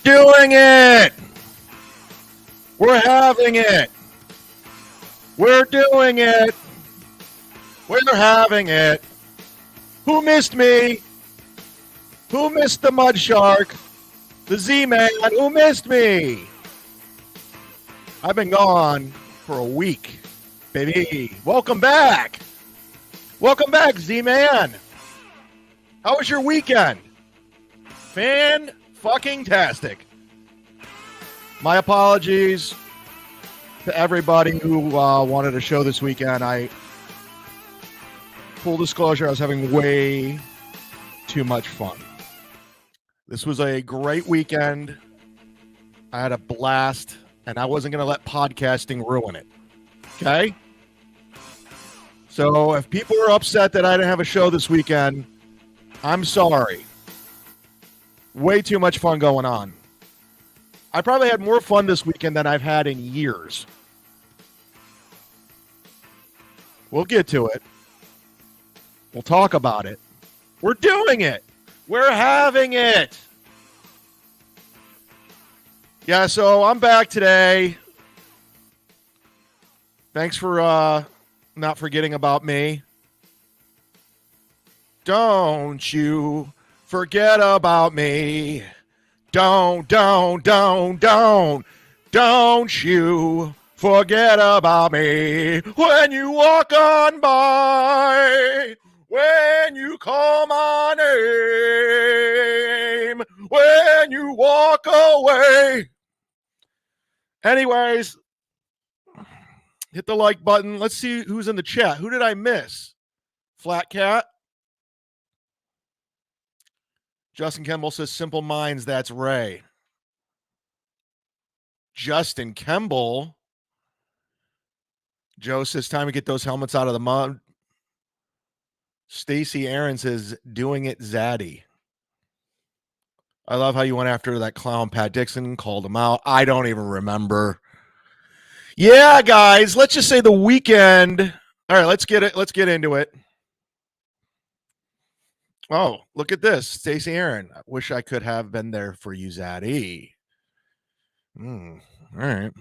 doing it. We're having it. We're doing it. We're having it. Who missed me? Who missed the Mud Shark? The Z-Man. Who missed me? I've been gone for a week, baby. Welcome back. Welcome back, Z-Man. How was your weekend? Fan-fucking-tastic. My apologies to everybody who wanted a show this weekend. Full disclosure, I was having way too much fun. This was a great weekend. I had a blast, and I wasn't going to let podcasting ruin it. Okay? So if people are upset that I didn't have a show this weekend, I'm sorry. Way too much fun going on. I probably had more fun this weekend than I've had in years. We'll get to it. We'll talk about it. We're doing it. We're having it. Yeah, so I'm back today. Thanks for not forgetting about me. Don't you forget about me. Don't you forget about me when you walk on by, when you call my name, when you walk away. Anyways, hit the like button. Let's see who's in the chat. Who did I miss? Flat Cat. Justin Kemble says, simple minds, that's Ray. Justin Kemble. Joe says, time to get those helmets out of the mud. Stacy Aaron says, doing it zaddy. I love how you went after that clown Pat Dixon, called him out. I don't even remember. Yeah, guys, let's just say the weekend. All right, let's get into it. Oh, look at this. Stacey Aaron. I wish I could have been there for you, Zaddy. All right.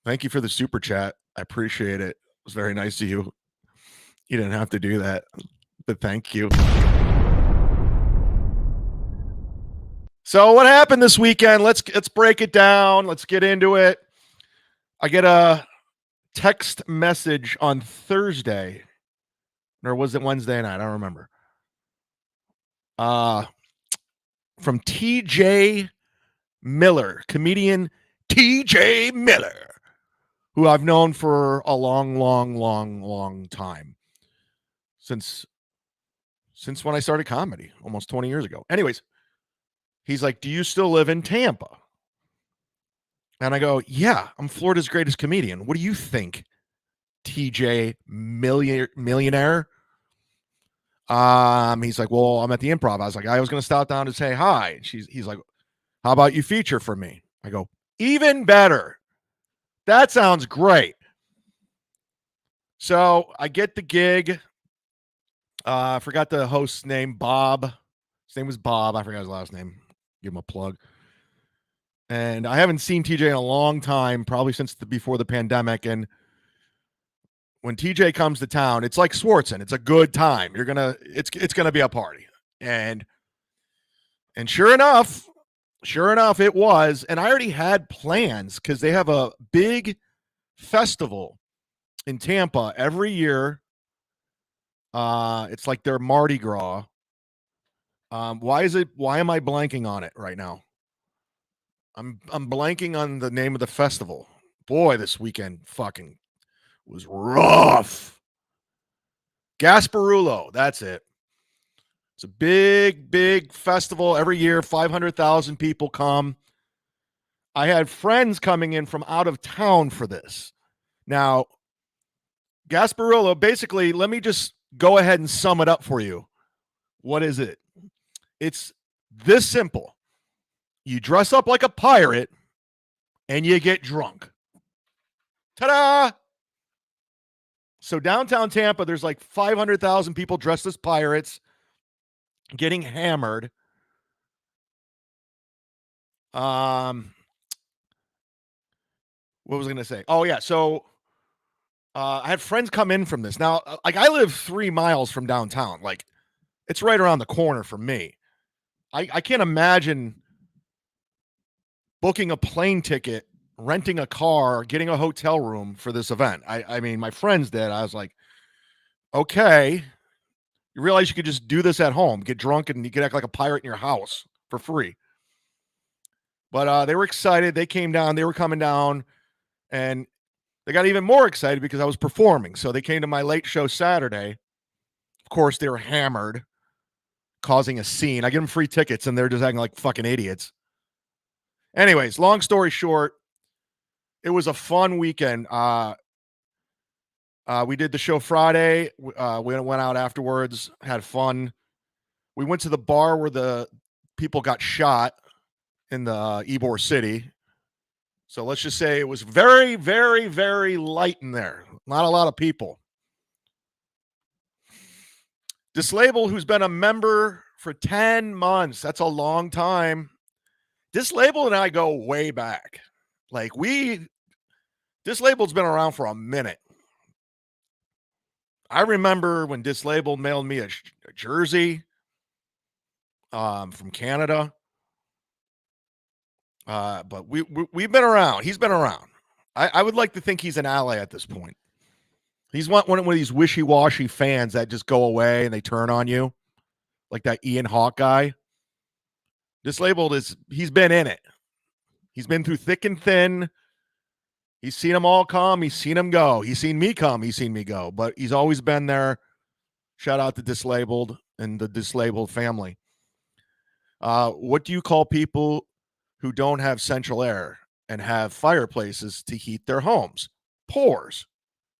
Thank you for the super chat. I appreciate it. It was very nice of you. You didn't have to do that, but thank you. So what happened this weekend? Let's break it down. Let's get into it. I get a text message on Thursday. Or was it Wednesday night? I don't remember. From TJ Miller, comedian TJ Miller, who I've known for a long time. Since when I started comedy, almost 20 years ago. Anyways, he's like, do you still live in Tampa? And I go, yeah, I'm Florida's greatest comedian. What do you think, TJ millionaire? He's like, well, I'm at the Improv. I was like, I was going to stop down to say hi. He's like, how about you feature for me? I go, even better. That sounds great. So I get the gig. I forgot the host's name, Bob. His name was Bob. I forgot his last name. Give him a plug. And I haven't seen TJ in a long time, probably since before the pandemic. And when TJ comes to town, it's like Swartzen. It's a good time. It's gonna be a party. And sure enough, it was. And I already had plans because they have a big festival in Tampa every year. It's like their Mardi Gras. Why am I blanking on it right now? I'm blanking on the name of the festival. Boy, this weekend fucking was rough. Gasparilla, that's it. It's a big festival every year. 500,000 people come. I had friends coming in from out of town for this. Now, Gasparilla, basically, let me just go ahead and sum it up for you. What is it? It's this simple. You dress up like a pirate and you get drunk. Ta-da! So downtown Tampa, there's like 500,000 people dressed as pirates getting hammered. What was I going to say? Oh, yeah. So I had friends come in from this. Now, like, I live 3 miles from downtown. Like, it's right around the corner for me. I can't imagine booking a plane ticket, renting a car, getting a hotel room for this event. I mean, my friends did. I was like, okay, you realize you could just do this at home, get drunk, and you could act like a pirate in your house for free. But they were excited. They came down. They were coming down, and they got even more excited because I was performing. So they came to my late show Saturday. Of course, they were hammered, causing a scene. I give them free tickets, and they're just acting like fucking idiots. Anyways, long story short, it was a fun weekend. We did the show Friday. We went out afterwards, had fun. We went to the bar where the people got shot in the Ybor City. So let's just say it was very, very, very light in there. Not a lot of people. Dislabel, who's been a member for 10 months. That's a long time. Dislabel and I go way back. Like, Dislabel's been around for a minute. I remember when Dislabel mailed me a jersey from Canada. But we've been around. He's been around. I would like to think he's an ally at this point. He's one of these wishy-washy fans that just go away and they turn on you, like that Ian Hawke guy. He's been in it. He's been through thick and thin. He's seen them all come. He's seen them go. He's seen me come. He's seen me go. But he's always been there. Shout out to Dislabeled and the Dislabeled family. What do you call people who don't have central air and have fireplaces to heat their homes? Pores.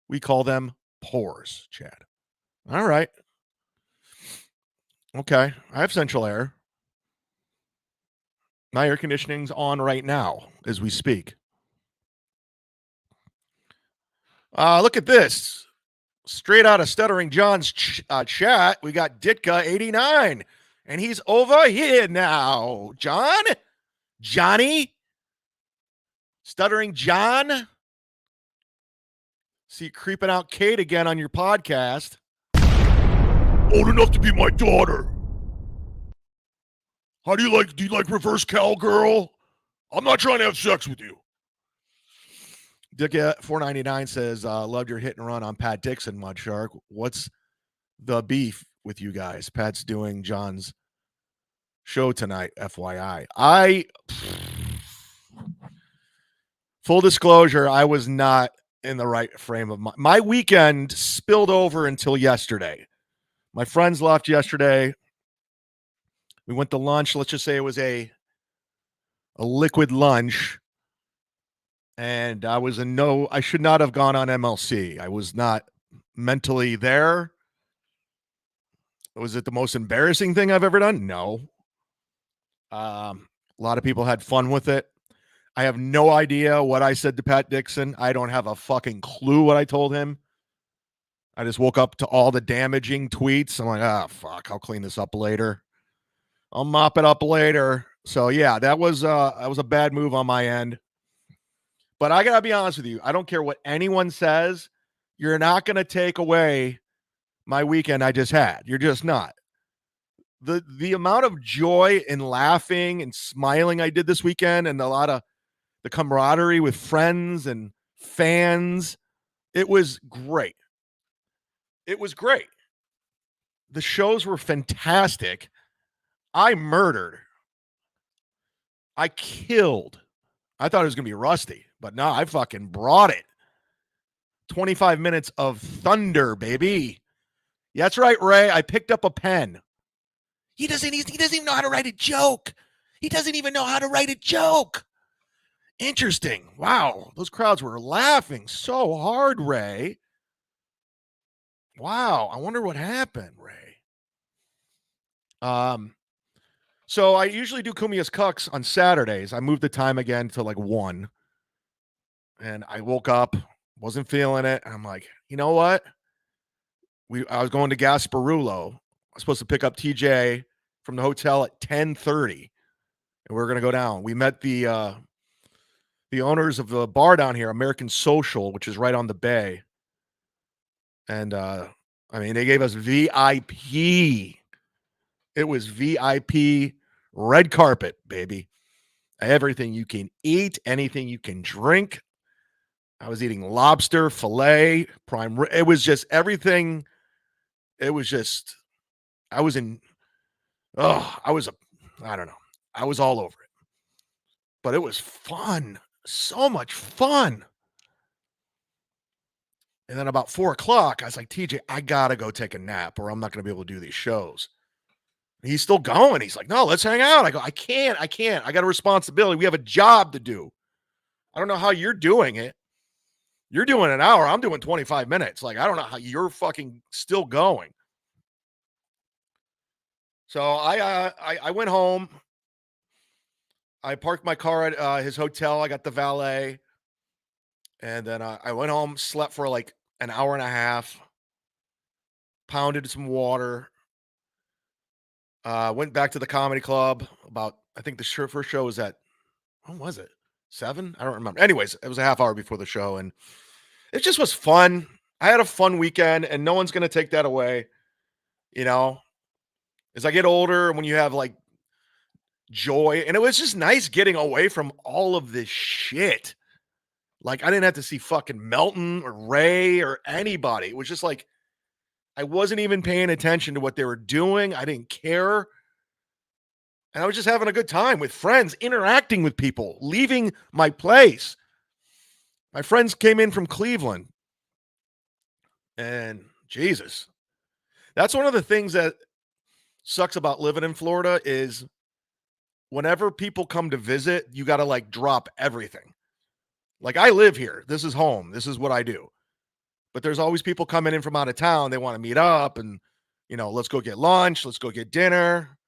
We call them pores, Chad. All right. Okay. I have central air. My air conditioning's on right now as we speak. Look at this. Straight out of Stuttering John's chat, we got Ditka89, and he's over here now. Johnny? Stuttering John? See you creeping out Kate again on your podcast. Old enough to be my daughter. Do you like reverse cowgirl? I'm not trying to have sex with you. Dick499 says, loved your hit and run on Pat Dixon, Mudshark. What's the beef with you guys? Pat's doing John's show tonight, FYI. Full disclosure, I was not in the right frame of mind. My weekend spilled over until yesterday. My friends left yesterday. We went to lunch. Let's just say it was a liquid lunch. And I should not have gone on MLC. I was not mentally there. Was it the most embarrassing thing I've ever done? No. A lot of people had fun with it. I have no idea what I said to Pat Dixon. I don't have a fucking clue what I told him. I just woke up to all the damaging tweets. I'm like, fuck, I'll clean this up later. I'll mop it up later. So yeah, that was a bad move on my end. But I got to be honest with you. I don't care what anyone says. You're not going to take away my weekend I just had. You're just not. The amount of joy and laughing and smiling I did this weekend and a lot of the camaraderie with friends and fans, it was great. It was great. The shows were fantastic. I murdered. I killed. I thought it was going to be rusty, but no, I fucking brought it. 25 minutes of thunder, baby. Yeah, that's right, Ray. I picked up a pen. He doesn't even know how to write a joke. He doesn't even know how to write a joke. Interesting. Wow. Those crowds were laughing so hard, Ray. Wow. I wonder what happened, Ray. So I usually do Cumia'S Cucks on Saturdays. I moved the time again to like 1. And I woke up, wasn't feeling it. And I'm like, you know what? I was going to Gasparilla. I was supposed to pick up TJ from the hotel at 10:30. and we were gonna go down. We met the owners of the bar down here, American Social, which is right on the bay. And I mean, they gave us VIP. It was VIP red carpet, baby. Everything you can eat, anything you can drink. I was eating lobster, filet, prime. It was just everything. It was just, I was in, I don't know. I was all over it. But it was fun. So much fun. And then about 4:00, I was like, TJ, I gotta go take a nap or I'm not gonna be able to do these shows. And he's still going. He's like, no, let's hang out. I go, I can't. I got a responsibility. We have a job to do. I don't know how you're doing it. You're doing an hour. I'm doing 25 minutes. Like, I don't know how you're fucking still going. So I went home. I parked my car at his hotel. I got the valet. And then I went home, slept for like an hour and a half, pounded some water, went back to the comedy club about, I think the first show was at, when was it? 7? I don't remember. Anyways, it was a half hour before the show. And it just was fun. I had a fun weekend and no one's going to take that away. You know, as I get older, when you have like joy, and it was just nice getting away from all of this shit. Like, I didn't have to see fucking Melton or Ray or anybody. It was just like, I wasn't even paying attention to what they were doing. I didn't care. And I was just having a good time with friends, interacting with people, leaving my place. My friends came in from Cleveland. And Jesus, that's one of the things that sucks about living in Florida is whenever people come to visit, you got to like drop everything. Like, I live here. This is home. This is what I do. But there's always people coming in from out of town. They want to meet up and, you know, let's go get lunch. Let's go get dinner.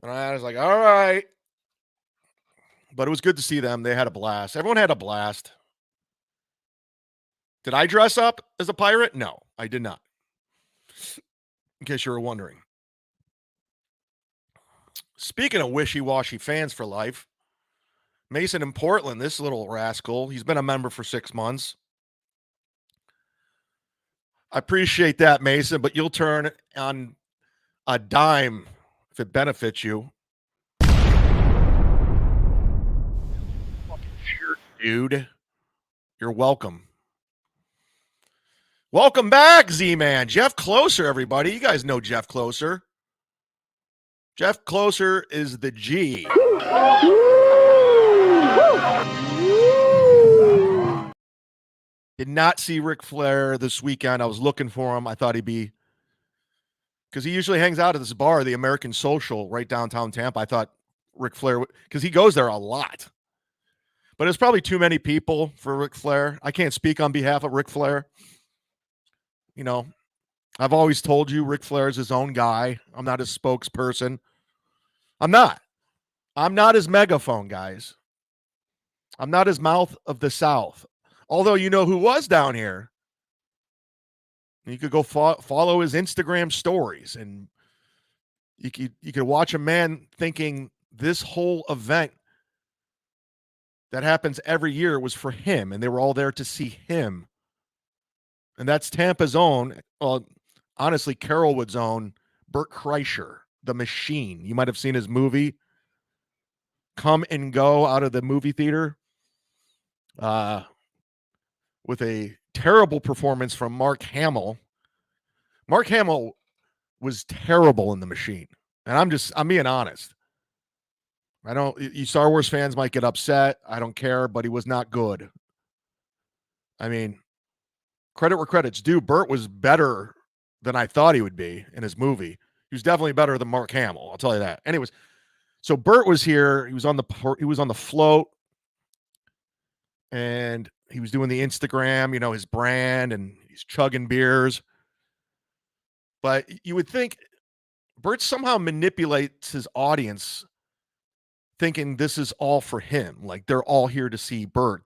And I was like, all right. But it was good to see them. They had a blast. Everyone had a blast. Did I dress up as a pirate? No, I did not. In case you were wondering. Speaking of wishy-washy fans for life, Mason in Portland, this little rascal, he's been a member for 6 months. I appreciate that, Mason, but you'll turn on a dime if it benefits you. Fucking dude. You're welcome. Welcome back, Z-Man. Jeff Closer, everybody. You guys know Jeff Closer. Jeff Closer is the G. Did not see Ric Flair this weekend. I was looking for him. I thought he'd be, because he usually hangs out at this bar, the American Social, right downtown Tampa. I thought Ric Flair, because he goes there a lot. But it's probably too many people for Ric Flair. I can't speak on behalf of Ric Flair. You know, I've always told you Ric Flair is his own guy. I'm not his spokesperson. I'm not his megaphone, guys. I'm not his mouth of the South. Although, you know who was down here? You could go follow his Instagram stories, and you could watch a man thinking this whole event that happens every year was for him, and they were all there to see him. And that's Tampa's own, honestly, Carrollwood's own, Bert Kreischer, the Machine. You might have seen his movie, Come and Go, out of the movie theater. With a terrible performance from Mark Hamill. Mark Hamill was terrible in The Machine. And I'm being honest. You Star Wars fans might get upset. I don't care, but he was not good. I mean, credit where credit's due. Bert was better than I thought he would be in his movie. He was definitely better than Mark Hamill. I'll tell you that. Anyways, so Bert was here. He was on the float. And he was doing the Instagram, you know, his brand, and he's chugging beers. But you would think Bert somehow manipulates his audience thinking this is all for him. Like, they're all here to see Bert.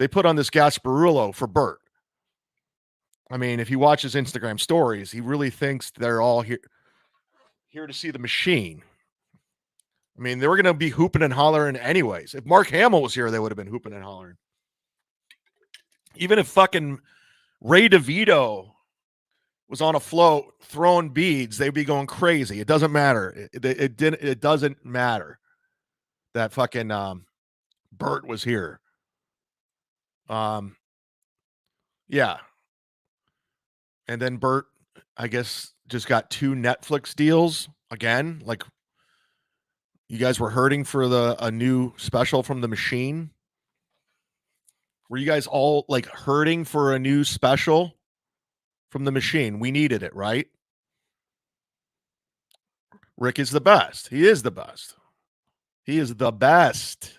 They put on this Gasparilla for Bert. I mean, if you watch his Instagram stories, he really thinks they're all here to see the Machine. I mean, they were going to be hooping and hollering anyways. If Mark Hamill was here, they would have been hooping and hollering. Even if fucking Ray DeVito was on a float throwing beads, they'd be going crazy. It doesn't matter. It doesn't matter that fucking Bert was here. Yeah. And then Bert, I guess, just got 2 Netflix deals again. Like, you guys were hurting for a new special from the machine. Were you guys all like hurting for a new special from the machine? We needed it, right? Rick is the best. He is the best. He is the best.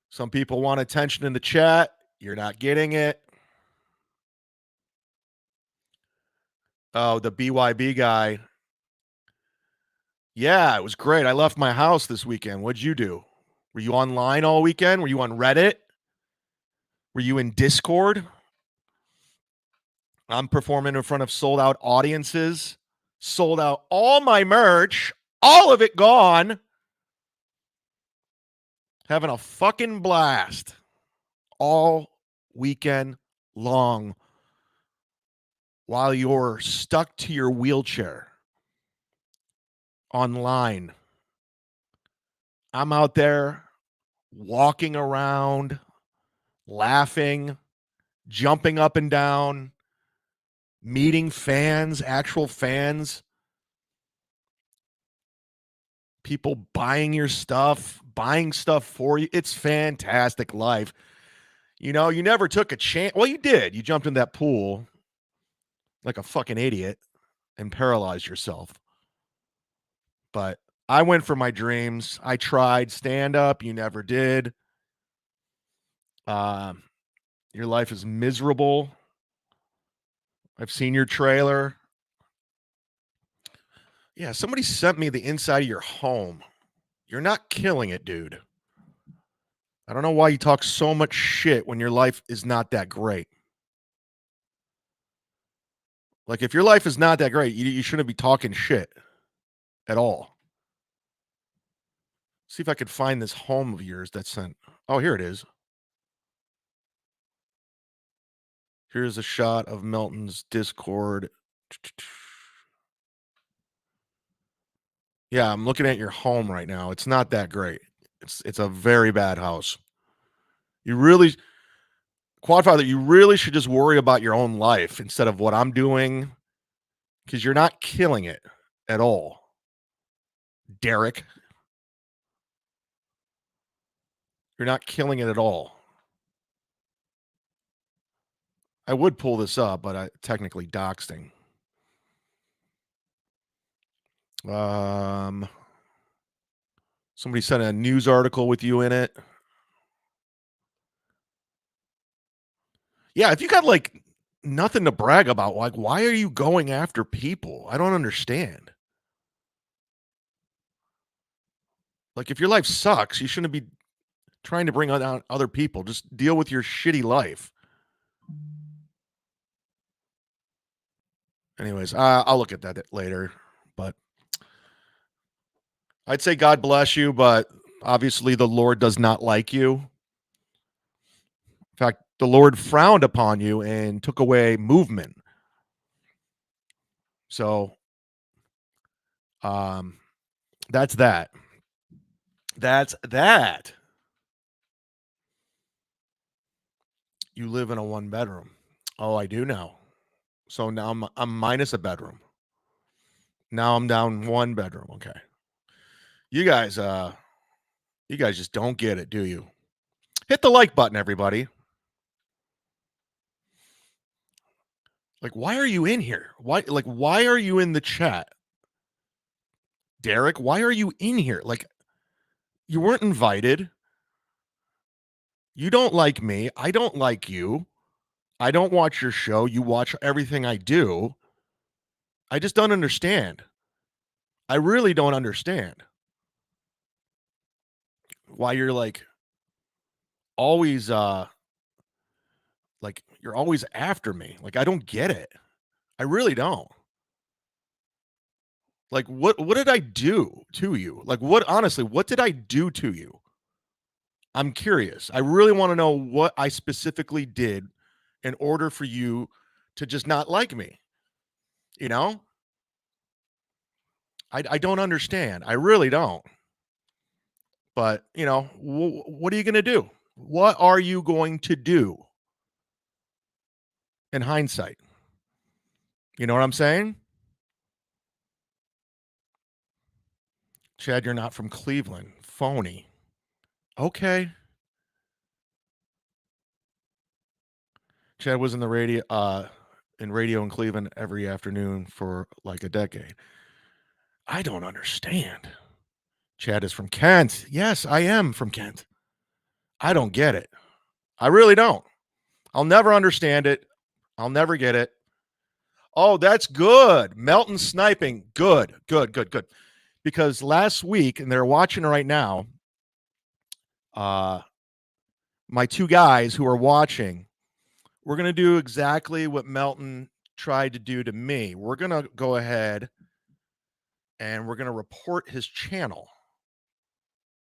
Some people want attention in the chat. You're not getting it. Oh, the BYB guy. Yeah, it was great. I left my house this weekend. What'd you do? Were you online all weekend? Were you on Reddit? Were you in Discord? I'm performing in front of sold out audiences, sold out all my merch, all of it gone. Having a fucking blast all weekend long while you're stuck to your wheelchair online. I'm out there walking around, laughing, jumping up and down, meeting fans, actual fans, people buying your stuff, buying stuff for you. It's fantastic life. You know, you never took a chance. Well, you did. You jumped in that pool like a fucking idiot and paralyzed yourself. But I went for my dreams. I tried stand up. You never did. Your life is miserable. I've seen your trailer. Yeah, somebody sent me the inside of your home. You're not killing it, dude. I don't know why you talk so much shit when your life is not that great. Like, if your life is not that great, you shouldn't be talking shit at all. See if I could find this home of yours that sent. Oh, here it is. Here's a shot of Melton's Discord. Yeah, I'm looking at your home right now. It's not that great. It's a very bad house. You really, Quadfather, you really should just worry about your own life instead of what I'm doing, because you're not killing it at all. Derek, you're not killing it at all. I would pull this up, but I technically doxing. Somebody sent a news article with you in it. Yeah, if you got like nothing to brag about, like, why are you going after people? I don't understand. Like, if your life sucks, you shouldn't be trying to bring on other people. Just deal with your shitty life. Anyways, I'll look at that later. But I'd say God bless you, but obviously the Lord does not like you. In fact, the Lord frowned upon you and took away movement. So, that's that. That's that. You live in a 1-bedroom. Oh, I do now. So now I'm minus a bedroom. Now I'm down 1 bedroom. Okay. You guys just don't get it, do you? Hit the like button, everybody. Like, why are you in here? Why are you in the chat? Derek, why are you in here? Like, you weren't invited. You don't like me. I don't like you. I don't watch your show. You watch everything I do. I just don't understand. I really don't understand why you're like always like you're always after me. Like, I don't get it. I really don't. Like, what did I do to you? Like, honestly, what did I do to you? I'm curious. I really want to know what I specifically did in order for you to just not like me. You know, I don't understand. I really don't. But, what are you going to do? What are you going to do in hindsight? You know what I'm saying? Chad, you're not from Cleveland. Phony. Okay. Chad was in radio in Cleveland every afternoon for like a decade. I don't understand. Chad is from Kent. Yes, I am from Kent. I don't get it. I really don't. I'll never understand it. I'll never get it. Oh, that's good. Melton sniping. Good, good, good, good. Because last week, and they're watching right now, my two guys who are watching, we're going to do exactly what Melton tried to do to me. We're going to go ahead and we're going to report his channel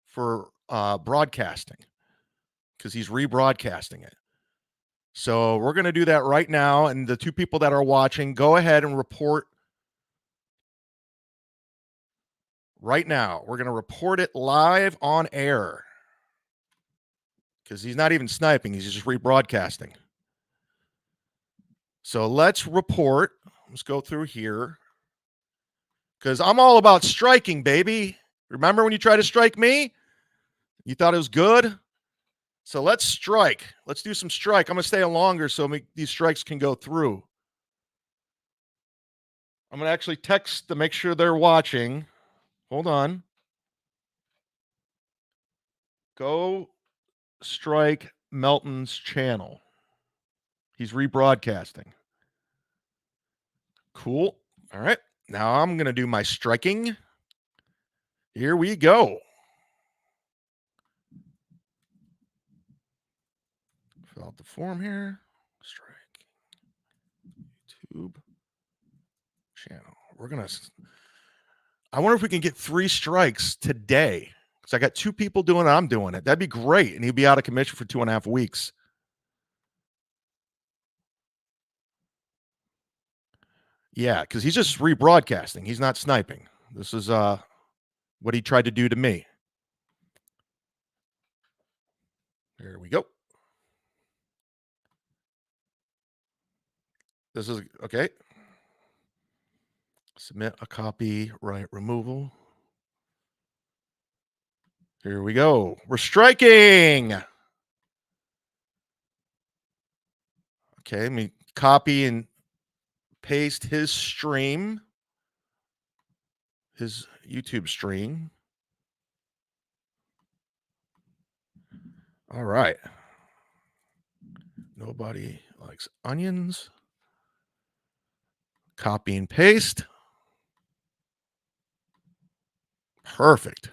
for broadcasting because he's rebroadcasting it. So we're going to do that right now. And the two people that are watching, go ahead and report right now. We're going to report it live on air because he's not even sniping. He's just rebroadcasting. So let's report. Let's go through here because I'm all about striking, baby. Remember when you tried to strike me? You thought it was good? So let's strike. Let's do some strike. I'm going to stay on longer so these strikes can go through. I'm going to actually text to make sure they're watching. Hold on. Go strike Melton's channel. He's rebroadcasting. Cool. All right. Now I'm going to do my striking. Here we go. Fill out the form here. Strike. YouTube channel. I wonder if we can get 3 strikes today. Because I got 2 people doing it. I'm doing it. That'd be great. And he'd be out of commission for 2.5 weeks. Yeah, because he's just rebroadcasting. He's not sniping. This is what he tried to do to me. There we go. This is okay. Submit a copyright removal. Here we go. We're striking. Okay, let me copy and paste his stream, his YouTube stream. All right. Nobody likes onions. Copy and paste. Perfect.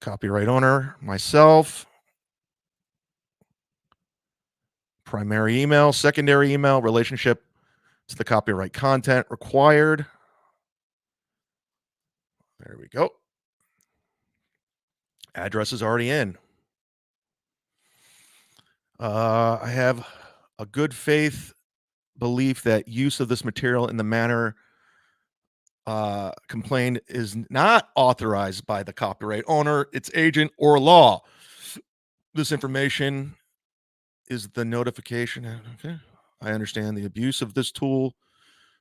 Copyright owner, myself. Primary email, secondary email, relationship to the copyright content required. There we go. Address is already in. I have a good faith belief that use of this material in the manner complained is not authorized by the copyright owner, its agent, or law. This information is the notification. Okay. I understand the abuse of this tool,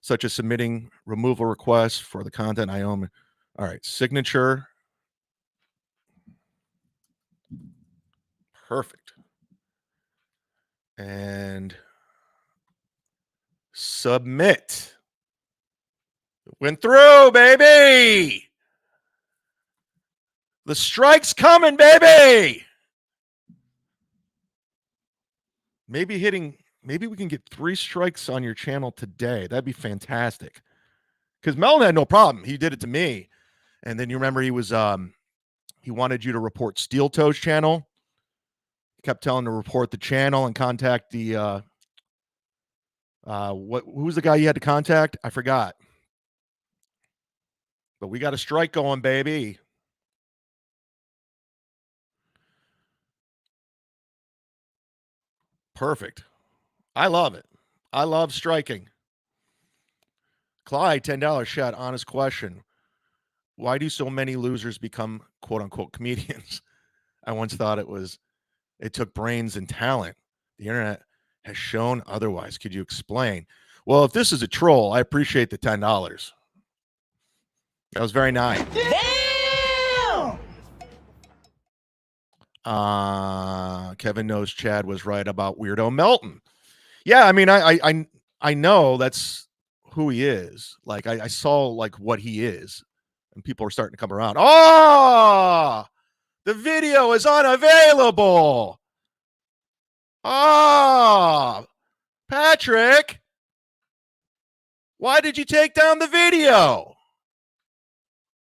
such as submitting removal requests for the content I own. All right. Signature. Perfect. And submit. Went through, baby. The strike's coming, baby. Maybe we can get 3 strikes on your channel today. That'd be fantastic. Because Melton had no problem. He did it to me. And then you remember he wanted you to report Steel Toe's channel. He kept telling to report the channel and contact the who's the guy you had to contact? I forgot. But we got a strike going, baby. Perfect. I love it. I love striking. Clyde, $10 shot. Honest question. Why do so many losers become quote unquote comedians? I once thought it took brains and talent. The internet has shown otherwise. Could you explain? Well, if this is a troll, I appreciate the $10. That was very nice. Damn! Kevin knows Chad was right about weirdo Melton. Yeah, I mean, I know that's who he is. Like, I saw like what he is, and people are starting to come around. Oh, the video is unavailable. Oh, Patrick, why did you take down the video?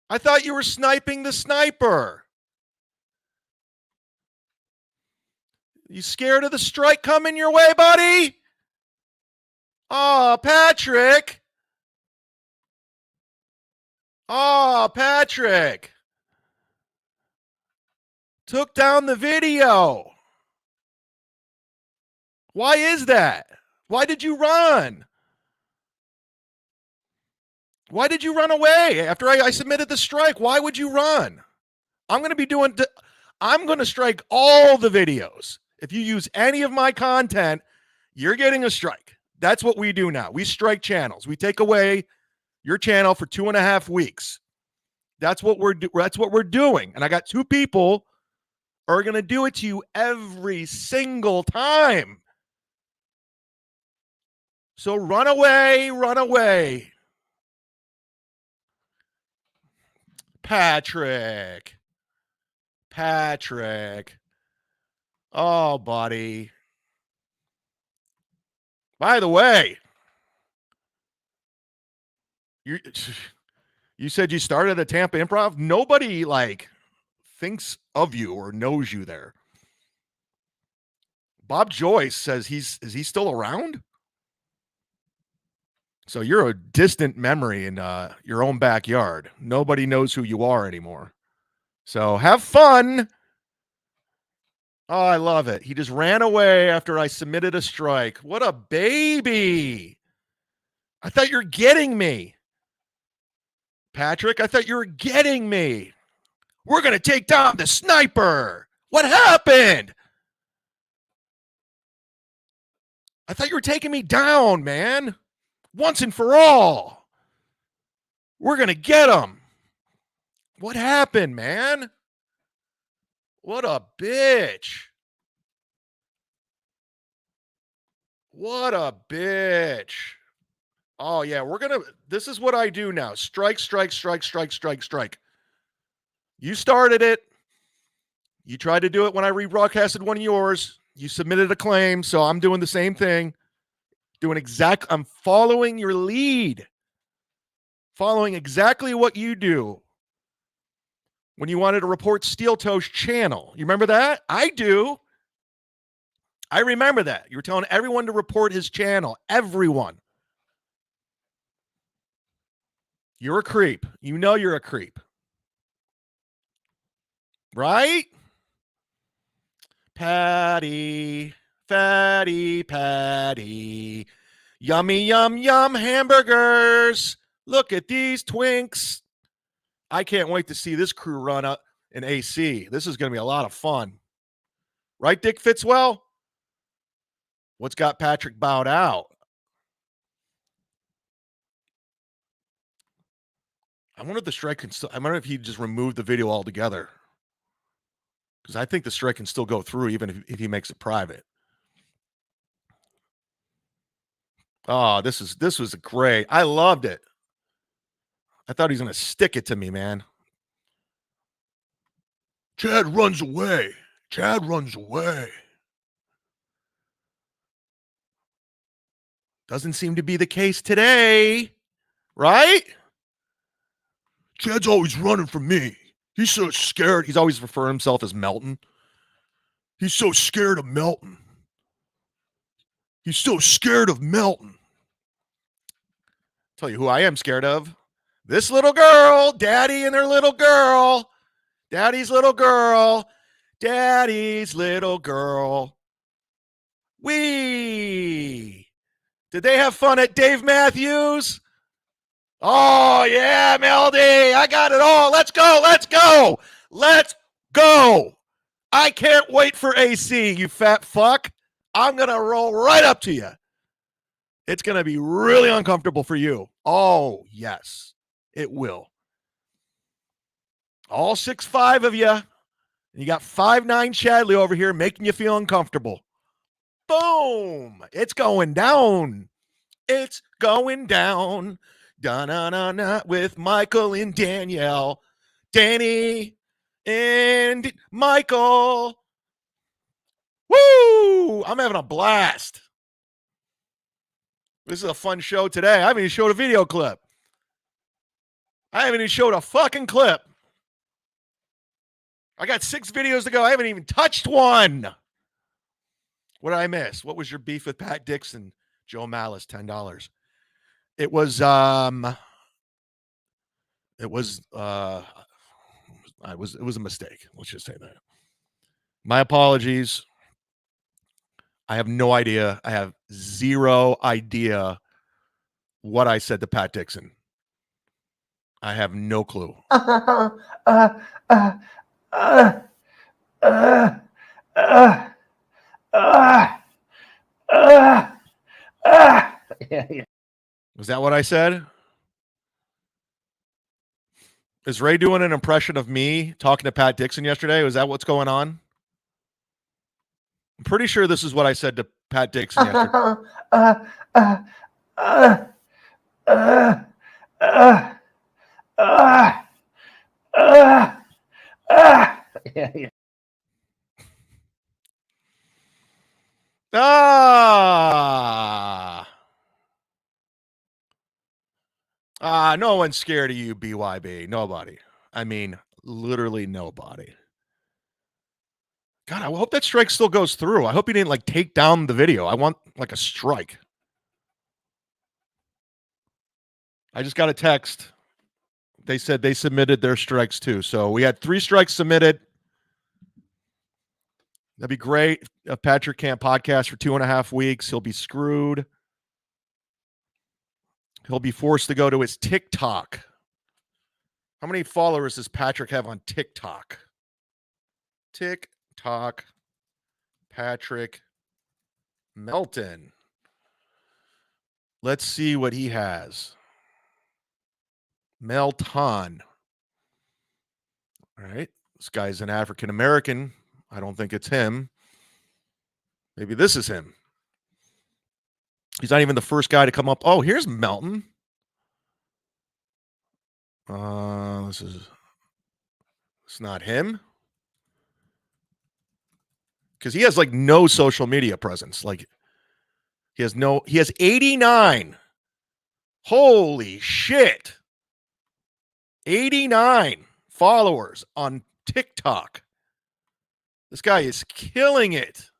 I thought you were sniping the sniper. You scared of the strike coming your way, buddy? Oh, Patrick. Oh, Patrick. Took down the video. Why is that? Why did you run? Why did you run away after I submitted the strike? Why would you run? I'm going to strike all the videos. If you use any of my content, you're getting a strike. That's what we do now. We strike channels. We take away your channel for 2.5 weeks. That's what we're doing. And I got 2 people who are going to do it to you every single time. So run away, run away. Patrick. Oh, buddy. By the way, you said you started at Tampa Improv. Nobody like thinks of you or knows you there. Bob Joyce says is he still around? So you're a distant memory in your own backyard. Nobody knows who you are anymore. So have fun. Oh, I love it. He just ran away after I submitted a strike. What a baby. I thought you were getting me. Patrick, I thought you were getting me. We're going to take down the sniper. What happened? I thought you were taking me down, man. Once and for all. We're going to get him. What happened, man? What a bitch. What a bitch. Oh, yeah, this is what I do now. Strike. You started it. You tried to do it when I rebroadcasted one of yours. You submitted a claim, so I'm doing the same thing. I'm following your lead. Following exactly what you do. When you wanted to report Steel Toe's channel. You remember that? I do. I remember that. You were telling everyone to report his channel. Everyone. You're a creep. You know you're a creep. Right? Patty. Fatty Patty. Yummy, yum, yum hamburgers. Look at these twinks. I can't wait to see this crew run up in AC. This is going to be a lot of fun. Right, Dick Fitzwell? What's got Patrick bowed out? I wonder if the strike can still, I wonder if he just removed the video altogether. Because I think the strike can still go through even if he makes it private. Oh, this was great. I loved it. I thought he was going to stick it to me, man. Chad runs away. Doesn't seem to be the case today, right? Chad's always running from me. He's so scared. He's always referring himself as Melton. He's so scared of Melton. Tell you who I am scared of. This little girl, daddy and their little girl, daddy's little girl, daddy's little girl. Wee! Did they have fun at Dave Matthews? Oh, yeah, Melody. I got it all. Let's go. Let's go. Let's go. I can't wait for AC, you fat fuck. I'm going to roll right up to you. It's going to be really uncomfortable for you. Oh, yes, it will. All 6'5" of you. And you got 5'9" Chadley over here making you feel uncomfortable. Boom. It's going down. It's going down. Da-na-na-na with Michael and Danielle. Danny and Michael. Woo! I'm having a blast. This is a fun show today. I haven't even showed a video clip. I haven't even showed a fucking clip. I got 6 videos to go. I haven't even touched one. What did I miss? What was your beef with Pat Dixon? Joe Malice, $10. It was a mistake. Let's just say that. My apologies. I have no idea. I have zero idea what I said to Pat Dixon. I have no clue. Was that what I said? Is Ray doing an impression of me talking to Pat Dixon yesterday? Was that what's going on? I'm pretty sure this is what I said to Pat Dixon yesterday. No one's scared of you, BYB. Nobody. I mean, literally nobody. God, I hope that strike still goes through. I hope he didn't like take down the video. I want like a strike. I just got a text. They said they submitted their strikes too. So we had 3 strikes submitted. That'd be great. If Patrick can't podcast for 2.5 weeks, he'll be screwed. He'll be forced to go to his TikTok. How many followers does Patrick have on TikTok? TikTok. Patrick Melton. Let's see what he has. Melton. All right. This guy's an African American. I don't think it's him. Maybe this is him. He's not even the first guy to come up. Oh, here's Melton. It's not him. Because he has like no social media presence. Like he has 89. Holy shit. 89 followers on TikTok. This guy is killing it.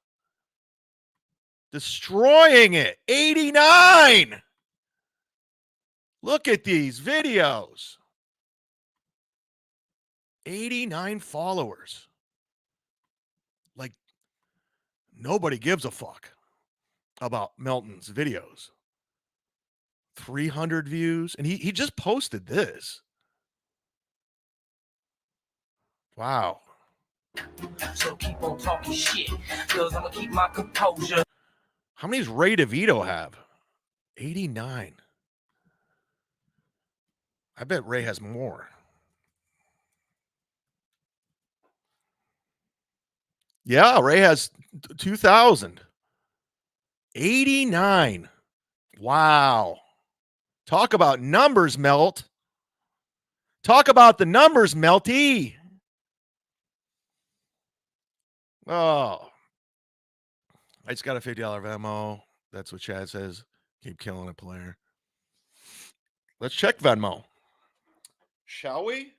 Destroying it. 89. Look at these videos. 89 followers. Like, nobody gives a fuck about Melton's videos. 300 views. And he just posted this. Wow. So keep on talking shit, because I'm going to keep my composure. How many does Ray DeVito have? 89. I bet Ray has more. Yeah, Ray has 2,000. 89. Wow. Talk about numbers, Melt. Talk about the numbers, Melty. Oh. I just got a $50 Venmo. That's what Chad says. Keep killing a player. Let's check Venmo. Shall we?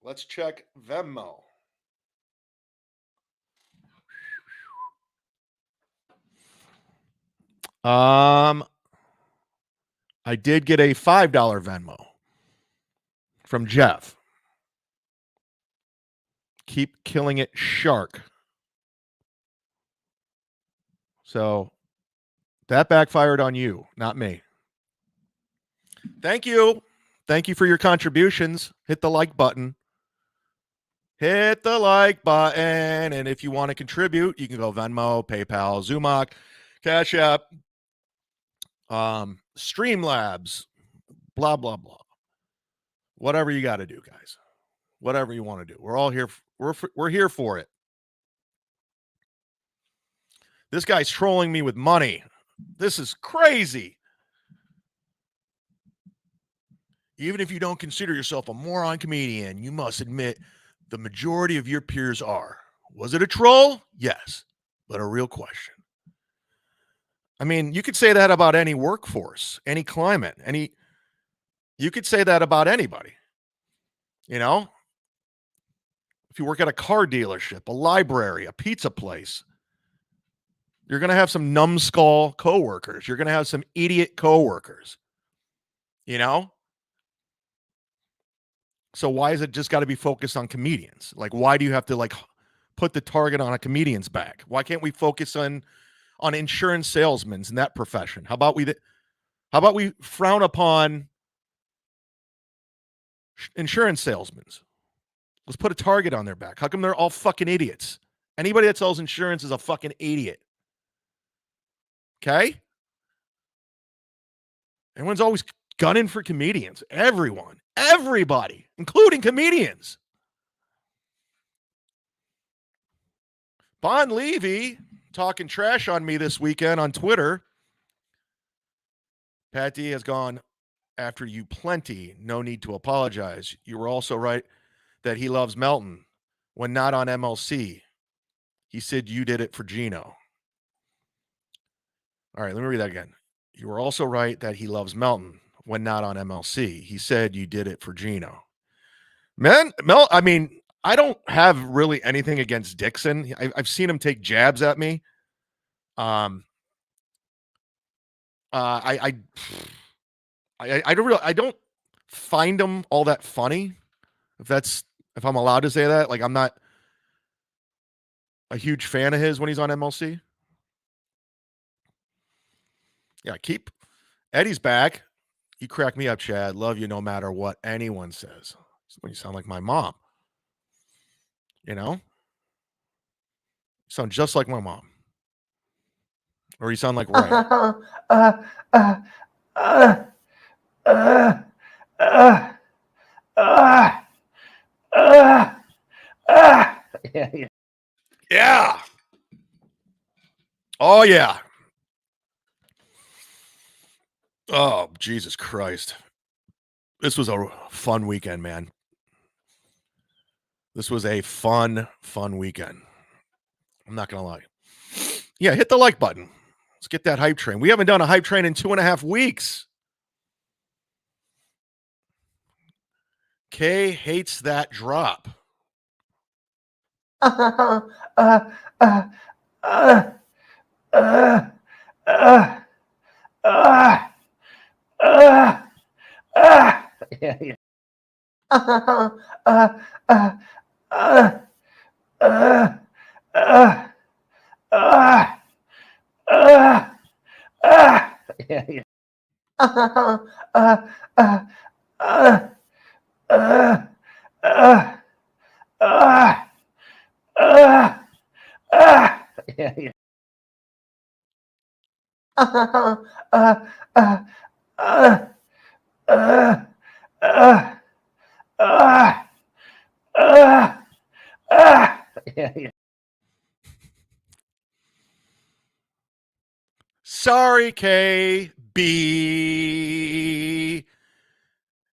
Let's check Venmo. I did get a $5 Venmo from Jeff. Keep killing it, Shark. So that backfired on you, not me. Thank you. Thank you for your contributions. Hit the like button. Hit the like button. And if you want to contribute, you can go Venmo, PayPal, Zumock, Cash App, Streamlabs, blah, blah, blah. Whatever you got to do, guys. Whatever you want to do. We're all here. We're here for it. This guy's trolling me with money. This is crazy. Even if you don't consider yourself a moron comedian, you must admit the majority of your peers are. Was it a troll? Yes, but a real question. I mean, you could say that about any workforce, any climate, you could say that about anybody. You know, if you work at a car dealership, a library, a pizza place, you're going to have some numbskull coworkers. You're going to have some idiot coworkers. You know? So why is it just got to be focused on comedians? Like, why do you have to like put the target on a comedian's back? Why can't we focus on insurance salesmen in that profession? How about we frown upon insurance salesmen? Let's put a target on their back. How come they're all fucking idiots? Anybody that sells insurance is a fucking idiot. Okay? Everyone's always gunning for comedians. Everybody, including comedians. Bon Levy talking trash on me this weekend on Twitter. Pat D has gone after you plenty. No need to apologize. You were also right that he loves Melton when not on MLC. He said you did it for Gino. All right, let me read that again. You were also right that he loves Melton when not on MLC. He said you did it for Gino. I mean, I don't have really anything against Dixon. I've seen him take jabs at me. I don't find him all that funny. If I'm allowed to say that, like I'm not a huge fan of his when he's on MLC. Yeah, keep Eddie's back. You crack me up, Chad. Love you no matter what anyone says. When you sound like my mom. You know? You sound just like my mom. Or you sound like Ray. Yeah. Oh, yeah. Oh, Jesus Christ. This was a fun weekend, man. This was a fun weekend. I'm not going to lie. Yeah, hit the like button. Let's get that hype train. We haven't done a hype train in 2.5 weeks. Kay hates that drop. Sorry, KB.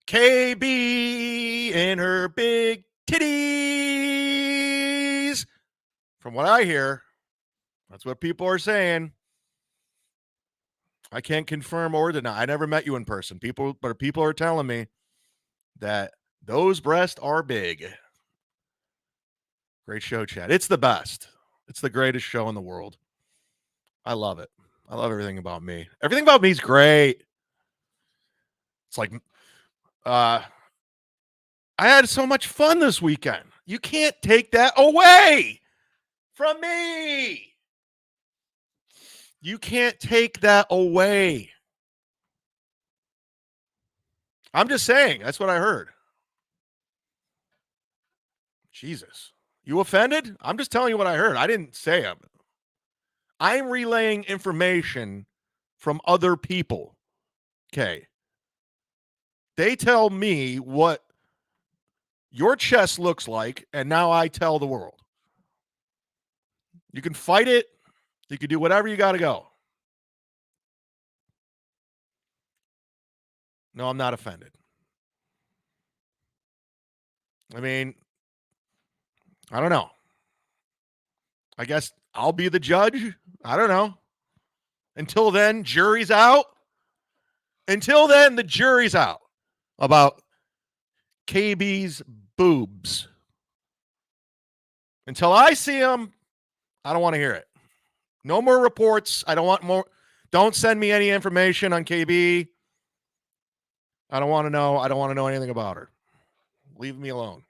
KB and her big titties. From what I hear, that's what people are saying. I can't confirm or deny. I never met you in person. People are telling me that those breasts are big. Great show, Chad. It's the best. It's the greatest show in the world. I love it. I love everything about me. Everything about me is great. It's like, I had so much fun this weekend. You can't take that away from me. You can't take that away. I'm just saying. That's what I heard. Jesus. You offended? I'm just telling you what I heard. I didn't say it. I'm relaying information from other people. Okay. They tell me what your chest looks like, and now I tell the world. You can fight it. You can do whatever you got to go. No, I'm not offended. I mean, I don't know. I guess I'll be the judge. I don't know. Until then, jury's out. Until then, the jury's out about KB's boobs. Until I see them, I don't want to hear it. No more reports. I don't want more. Don't send me any information on KB. I don't want to know. I don't want to know anything about her. Leave me alone.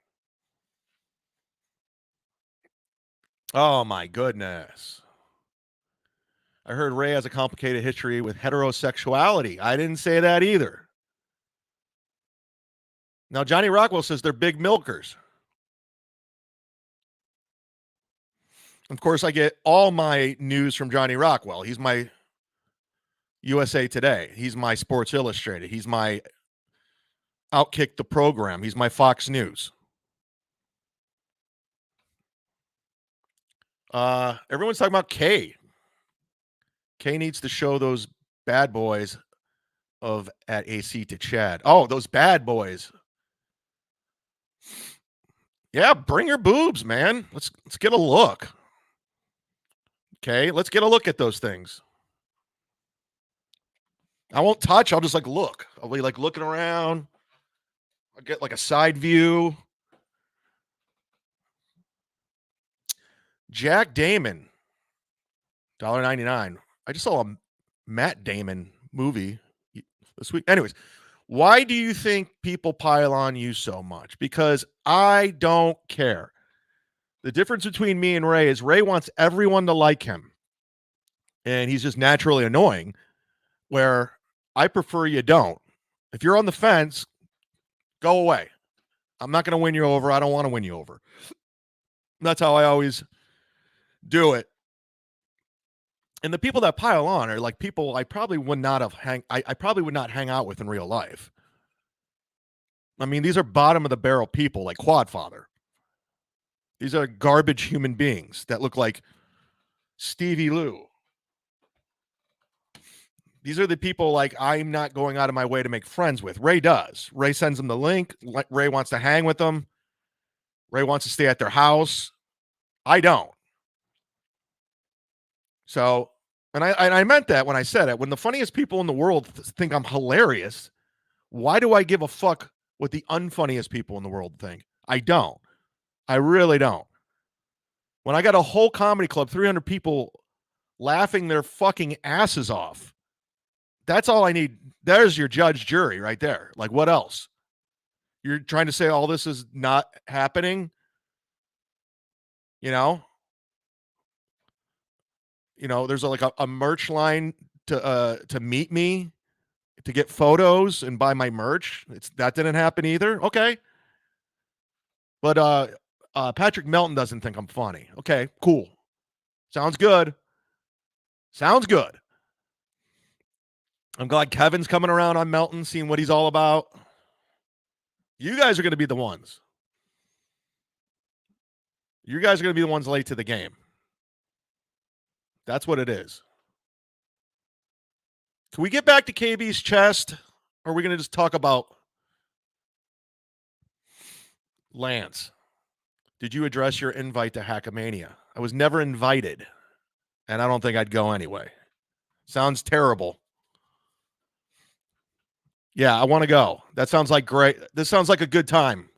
Oh, my goodness. I heard Ray has a complicated history with heterosexuality. I didn't say that either. Now, Johnny Rockwell says they're big milkers. Of course, I get all my news from Johnny Rockwell. He's my USA Today. He's my Sports Illustrated. He's my Outkick the Program. He's my Fox News. Everyone's talking about Kay. Kay needs to show those bad boys of at AC to Chad. Oh, those bad boys. Yeah, bring your boobs, man. Let's get a look. Okay, let's get a look at those things. I won't touch. I'll just like look. I'll be like looking around. I'll get like a side view. Jack Damon, $1.99. I just saw a Matt Damon movie this week. Anyways, why do you think people pile on you so much? Because I don't care. The difference between me and Ray is Ray wants everyone to like him. And he's just naturally annoying, where I prefer you don't. If you're on the fence, go away. I'm not going to win you over. I don't want to win you over. That's how I always do it. And the people that pile on are like people I probably would not have I probably would not hang out with in real life. I mean, these are bottom of the barrel people like Quadfather. These are garbage human beings that look like Stevie Lou. These are the people like I'm not going out of my way to make friends with. Ray does. Ray sends them the link. Ray wants to hang with them. Ray wants to stay at their house. I don't. So, and I meant that when I said it. When the funniest people in the world think I'm hilarious, why do I give a fuck what the unfunniest people in the world think? I don't. I really don't. When I got a whole comedy club, 300 people laughing their fucking asses off, that's all I need. There's your judge, jury right there. Like, what else? You're trying to say all this is not happening? You know, there's like a merch line to meet me, to get photos and buy my merch. That didn't happen either. Okay. But Patrick Melton doesn't think I'm funny. Okay, cool. Sounds good. Sounds good. I'm glad Kevin's coming around on Melton, seeing what he's all about. You guys are going to be the ones. You guys are going to be the ones late to the game. That's what it is. Can we get back to KB's chest? Or are we going to just talk about Lance? Did you address your invite to Hackamania? I was never invited, and I don't think I'd go anyway. Sounds terrible. Yeah, I want to go. That sounds like great. This sounds like a good time.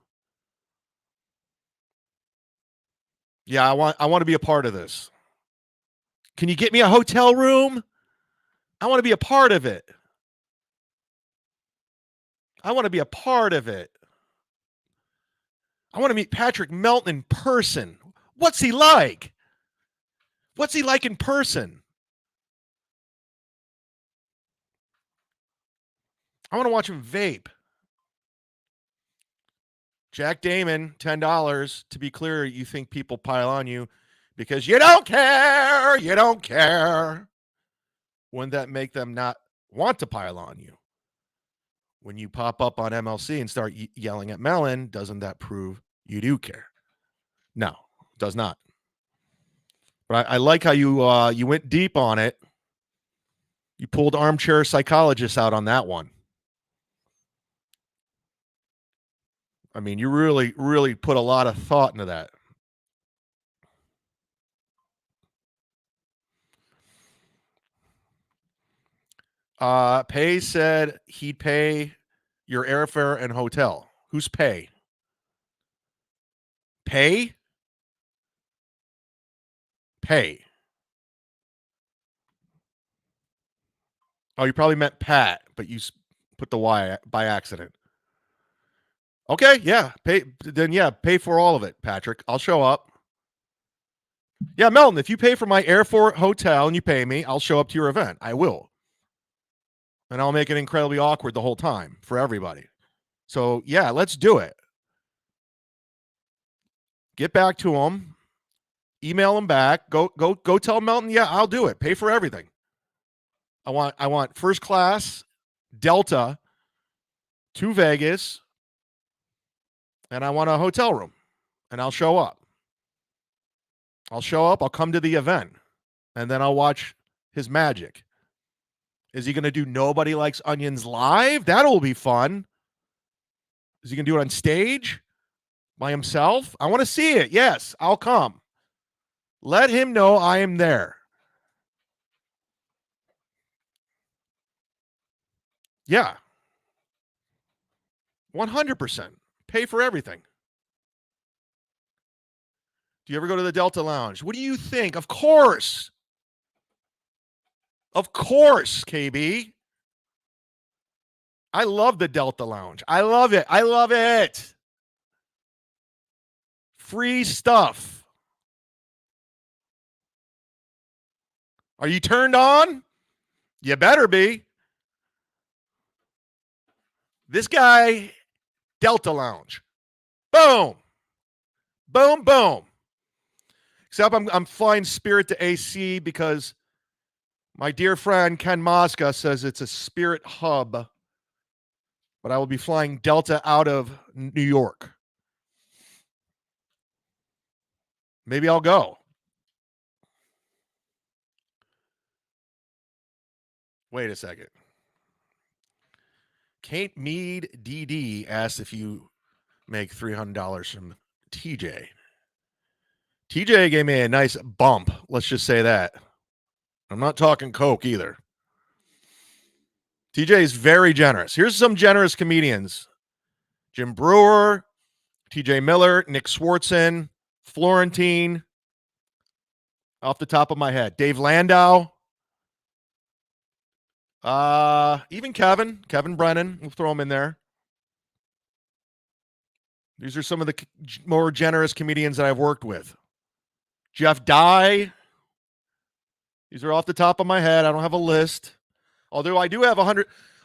Yeah, I want to be a part of this. Can you get me a hotel room? I want to be a part of it. I want to be a part of it. I want to meet Patrick Melton in person. What's he like? What's he like in person? I want to watch him vape. Jack Damon, $10. To be clear, you think people pile on you because you don't care. You don't care. Wouldn't that make them not want to pile on you? When you pop up on MLC and start yelling at Melon, doesn't that prove you do care? No, it does not. But I like how you went deep on it. You pulled armchair psychologists out on that one. I mean, you really, really put a lot of thought into that. Pay said he'd pay your airfare and hotel. Who's Pay? Pay? Pay. Oh, you probably meant Pat, but you put the Y by accident. Okay, yeah. Pay then yeah, pay for all of it, Patrick. I'll show up. Yeah, Melton, if you pay for my airport hotel and you pay me, I'll show up to your event. I will. And I'll make it incredibly awkward the whole time for everybody. So, yeah, let's do it. Get back to him. Email him back. Go tell Melton, yeah, I'll do it. Pay for everything. I want first class Delta to Vegas, and I want a hotel room, and I'll show up. I'll come to the event, and then I'll watch his magic. Is he going to do Nobody Likes Onions live? That'll be fun. Is he going to do it on stage by himself? I want to see it. Yes, I'll come. Let him know I am there. Yeah. 100%. Pay for everything. Do you ever go to the Delta Lounge? What do you think? Of course. Of course, KB. I love the Delta Lounge. I love it. I love it. Free stuff. Are you turned on? You better be. This guy, Delta Lounge. Boom. Boom, boom. Except I'm flying Spirit to AC because my dear friend Ken Mosca says it's a Spirit hub, but I will be flying Delta out of New York. Maybe I'll go. Wait a second. Kate Mead DD asked if you make $300 from TJ. TJ gave me a nice bump. Let's just say that. I'm not talking Coke either. TJ is very generous. Here's some generous comedians. Jim Brewer, TJ Miller, Nick Swartzen, Florentine, off the top of my head. Dave Landau. Even Kevin Brennan. We'll throw him in there. These are some of the more generous comedians that I've worked with. Jeff Dye. These are off the top of my head. I don't have a list. Although I do have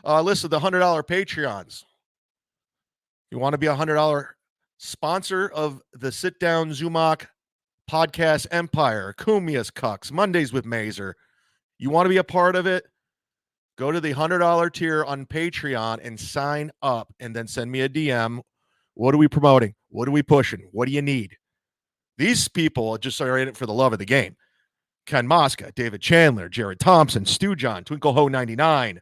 a list of the $100 Patreons. You want to be a $100 sponsor of the Sit Down Zumock podcast empire, Cumia'S, Cucks, Mondays with Mazer. You want to be a part of it? Go to the $100 tier on Patreon and sign up, and then send me a DM. What are we promoting? What are we pushing? What do you need? These people just are in it for the love of the game. Ken Mosca, David Chandler, Jared Thompson, Stu John, Twinkle Ho 99,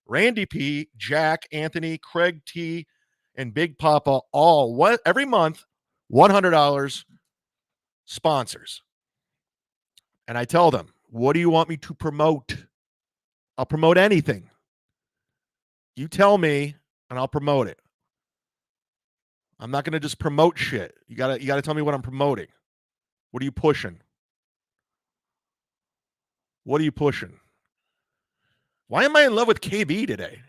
Randy P, Jack, Anthony, Craig T, and Big Papa, all every month, $100 sponsors. And I tell them, what do you want me to promote? I'll promote anything. You tell me, and I'll promote it. I'm not going to just promote shit. You gotta tell me what I'm promoting. What are you pushing? What are you pushing? Why am I in love with KB today?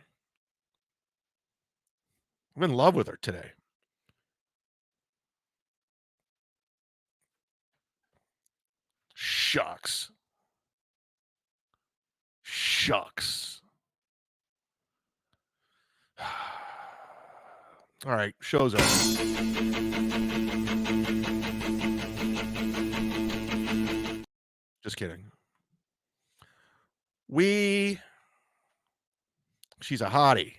I'm in love with her today. Shucks. Shucks. All right, show's over. Just kidding. She's a hottie.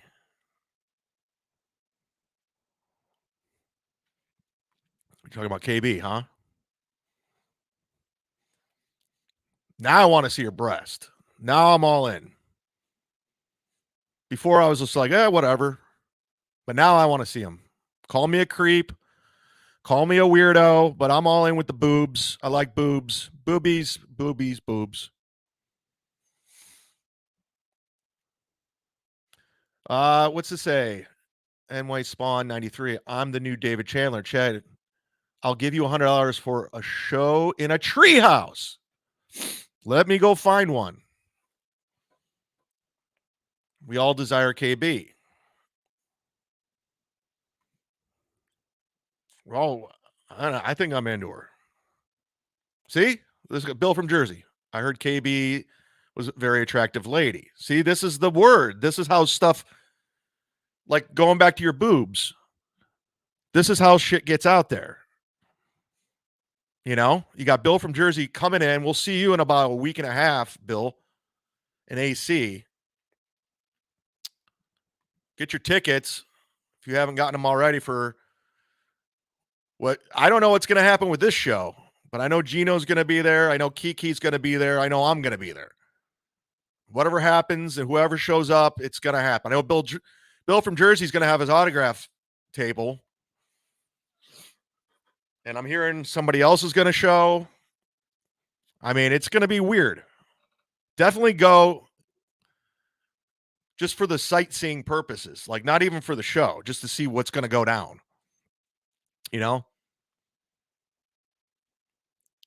You're talking about KB, huh? Now I want to see her breast. Now I'm all in. Before I was just like, whatever. But now I want to see them. Call me a creep. Call me a weirdo, but I'm all in with the boobs. I like boobs. Boobies, boobies, boobs. What's to say? NY Spawn 93. I'm the new David Chandler. Chad, I'll give you $100 for a show in a treehouse. Let me go find one. We all desire KB. Oh, I think I'm into her. See? This is Bill from Jersey. I heard KB was a very attractive lady. See, this is the word. This is how stuff, like going back to your boobs, this is how shit gets out there. You know, you got Bill from Jersey coming in. We'll see you in about a week and a half, Bill, in AC. Get your tickets if you haven't gotten them already for what I don't know what's going to happen with this show, but I know Gino's going to be there. I know Kiki's going to be there. I know I'm going to be there. Whatever happens and whoever shows up, it's going to happen. I know Bill from Jersey's going to have his autograph table. And I'm hearing somebody else is going to show. I mean, it's going to be weird. Definitely go just for the sightseeing purposes, like not even for the show, just to see what's going to go down. You know?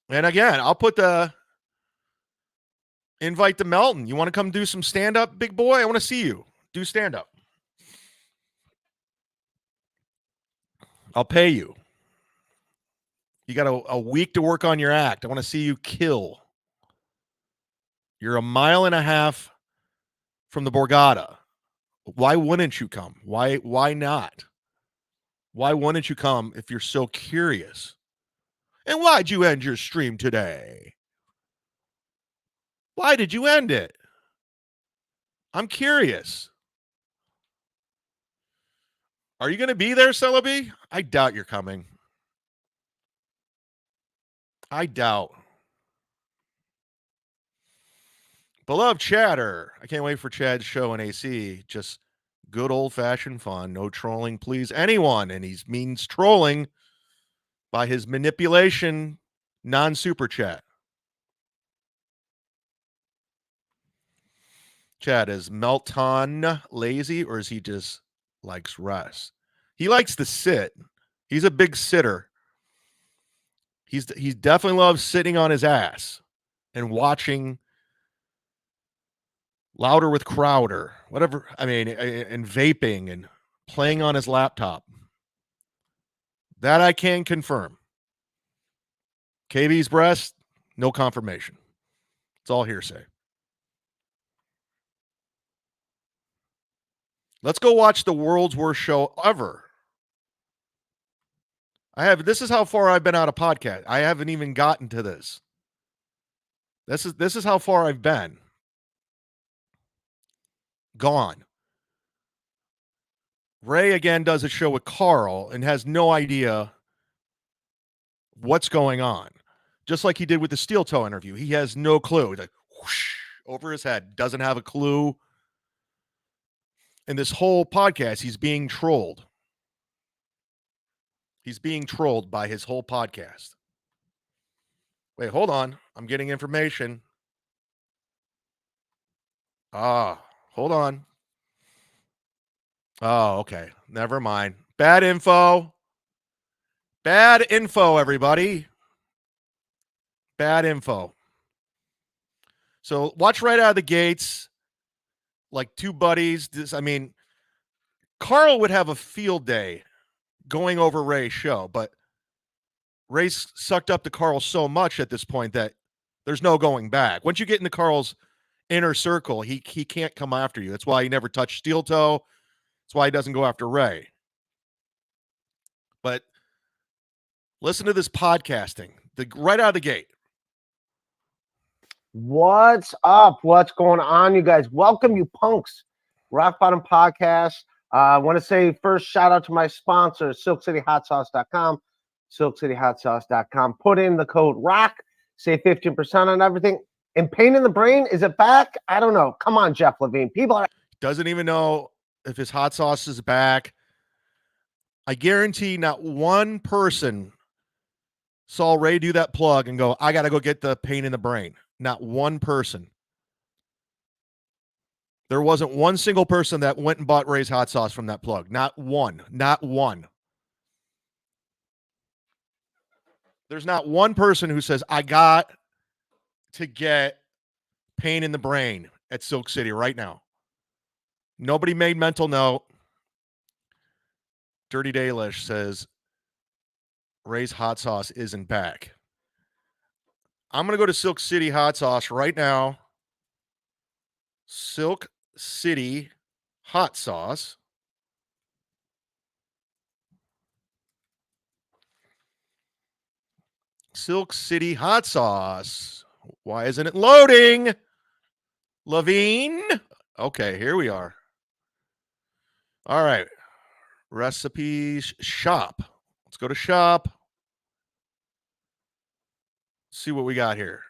And again, I'll put the invite to Melton. You want to come do some stand-up, big boy? I want to see you. Do stand-up. I'll pay you. You got a week to work on your act. I want to see you kill. You're a mile and a half from the Borgata. Why wouldn't you come? Why not? Why wouldn't you come if you're so curious? And why'd you end your stream today? Why did you end it? I'm curious. Are you going to be there, Celebi? I doubt you're coming. I doubt. Beloved chatter. I can't wait for Chad's show in AC. Just good old-fashioned fun. No trolling, please, anyone. And he means trolling by his manipulation, non-super chat. Chad, is Melton lazy or is he just likes rest? He likes to sit. He's a big sitter. He definitely loves sitting on his ass and watching Louder with Crowder, whatever. I mean, and vaping and playing on his laptop. That I can confirm. KB's breast, no confirmation. It's all hearsay. Let's go watch the world's worst show ever. This is how far I've been out of podcast. I haven't even gotten to this. This is how far I've been. Gone. Ray again does a show with Carl and has no idea what's going on. Just like he did with the Steel Toe interview. He has no clue. He's like whoosh, over his head. Doesn't have a clue. In this whole podcast, he's being trolled. He's being trolled by his whole podcast. Wait, hold on. I'm getting information. Hold on. Oh, okay. Never mind. Bad info. Bad info, everybody. Bad info. So watch right out of the gates. Like two buddies. Carl would have a field day going over Ray's show, but Ray's sucked up to Carl so much at this point that there's no going back. Once you get into Carl's inner circle, he can't come after you. That's why he never touched Steel Toe. That's why he doesn't go after Ray. But listen to this podcasting right out of the gate. What's up? What's going on, you guys? Welcome, you punks. Rock Bottom Podcast. I want to say first shout out to my sponsor, SilkCityHotSauce.com. SilkCityHotSauce.com. Put in the code ROCK. Save 15% on everything. And Pain in the Brain, is it back? I don't know. Come on, Jeff Levine. People are... Doesn't even know if his hot sauce is back. I guarantee not one person saw Ray do that plug and go, I got to go get the Pain in the Brain. Not one person. There wasn't one single person that went and bought Ray's hot sauce from that plug. Not one. Not one. There's not one person who says, I got to get Pain in the Brain at Silk City right now. Nobody made mental note. Dirty Dalish says, Ray's hot sauce isn't back. I'm going to go to Silk City Hot Sauce right now. Silk City Hot Sauce. Silk City Hot Sauce. Why isn't it loading? Levine. Okay, here we are. All right. Recipes shop. Let's go to shop. See what we got here.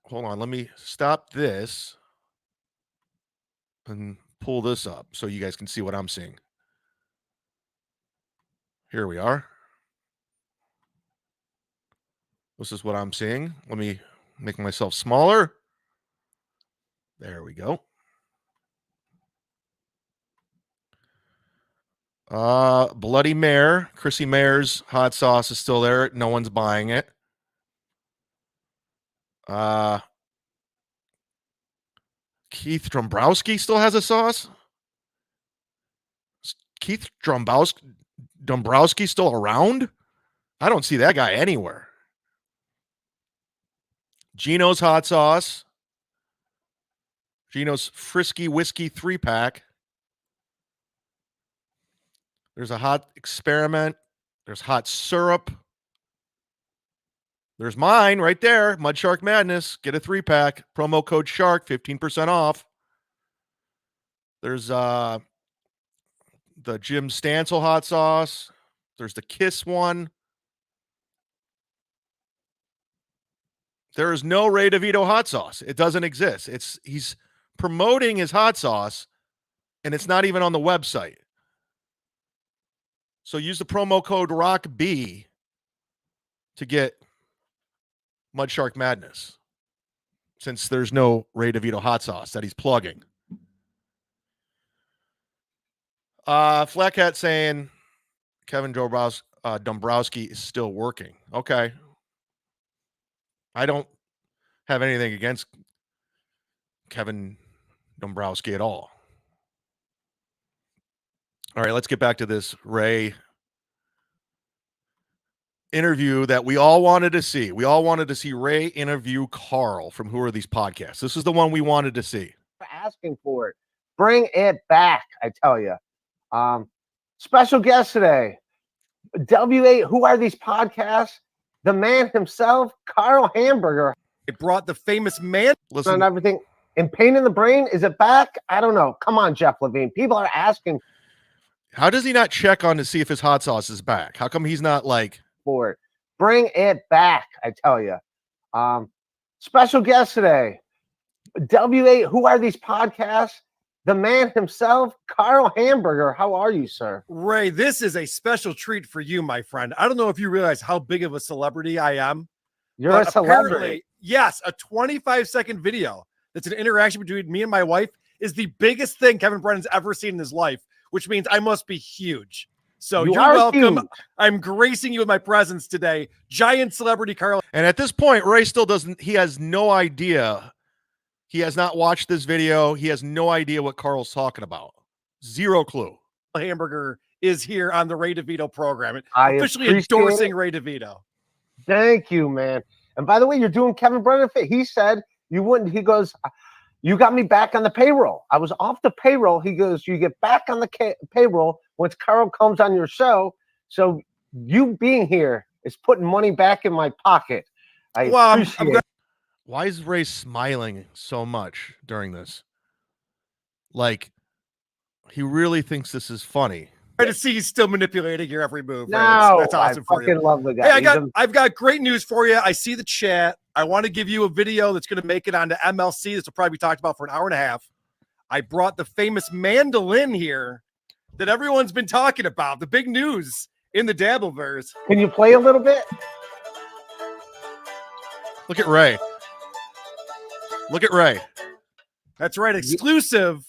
Hold on. Let me stop this and pull this up so you guys can see what I'm seeing. Here we are. This is what I'm seeing. Let me make myself smaller. There we go. Bloody Mare. Chrissy Mare's hot sauce is still there. No one's buying it. Keith Dombrowski still has a sauce? Keith Dombrowski still around? I don't see that guy anywhere. Gino's hot sauce. Gino's Frisky Whiskey 3-pack. There's a hot experiment. There's hot syrup. There's mine right there. Mud Shark Madness. Get a 3-pack. Promo code SHARK, 15% off. There's the Jim Stansel hot sauce. There's the Kiss one. There is no Ray DeVito hot sauce. It doesn't exist. He's promoting his hot sauce, and it's not even on the website. So use the promo code ROCKB to get Mud Shark Madness, since there's no Ray DeVito hot sauce that he's plugging. Flat Cat saying Kevin Dombrowski is still working. Okay. I don't have anything against Kevin Dombrowski at all. All right, let's get back to this Ray interview that we all wanted to see. We all wanted to see Ray interview Carl from Who Are These Podcasts. This is the one we wanted to see. Asking for it. Bring it back, I tell you. Special guest today. W8, Who Are These Podcasts? The man himself, Carl Hamburger. It brought the famous man. Listen, and everything. And Pain in the Brain, is it back? I don't know. Come on, Jeff Levine. People are asking. How does he not check on to see if his hot sauce is back? How come he's not like... For it. Bring it back, I tell you. Special guest today. W8, Who Are These Podcasts? The man himself, Carl Hamburger. How are you, sir? Ray, this is a special treat for you, my friend. I don't know if you realize how big of a celebrity I am. You're a celebrity. Yes, a 25-second video that's an interaction between me and my wife is the biggest thing Kevin Brennan's ever seen in his life, which means I must be huge. So you're welcome. Huge. I'm gracing you with my presence today. Giant celebrity Carl. And at this point, Ray still doesn't, he has no idea. He has not watched this video. He has no idea what Carl's talking about. Zero clue. hamburger is here on the Ray DeVito program. I Officially appreciate endorsing it. Ray DeVito. Thank you, man. And by the way, you're doing Kevin Brennan fit. He said you wouldn't. He goes, you got me back on the payroll. I was off the payroll. He goes, you get back on the payroll once Carl comes on your show. So you being here is putting money back in my pocket. I appreciate it. Why is Ray smiling so much during this? Like, he really thinks this is funny. Try to see he's still manipulating your every move. No, right? That's awesome I for you. fucking love the guy. Hey, I've got great news for you. I see the chat. I want to give you a video that's going to make it onto MLC. This will probably be talked about for an hour and a half. I brought the famous mandolin here that everyone's been talking about. The big news in the Dabbleverse. Can you play a little bit? Look at Ray. Look at Ray. That's right. Exclusive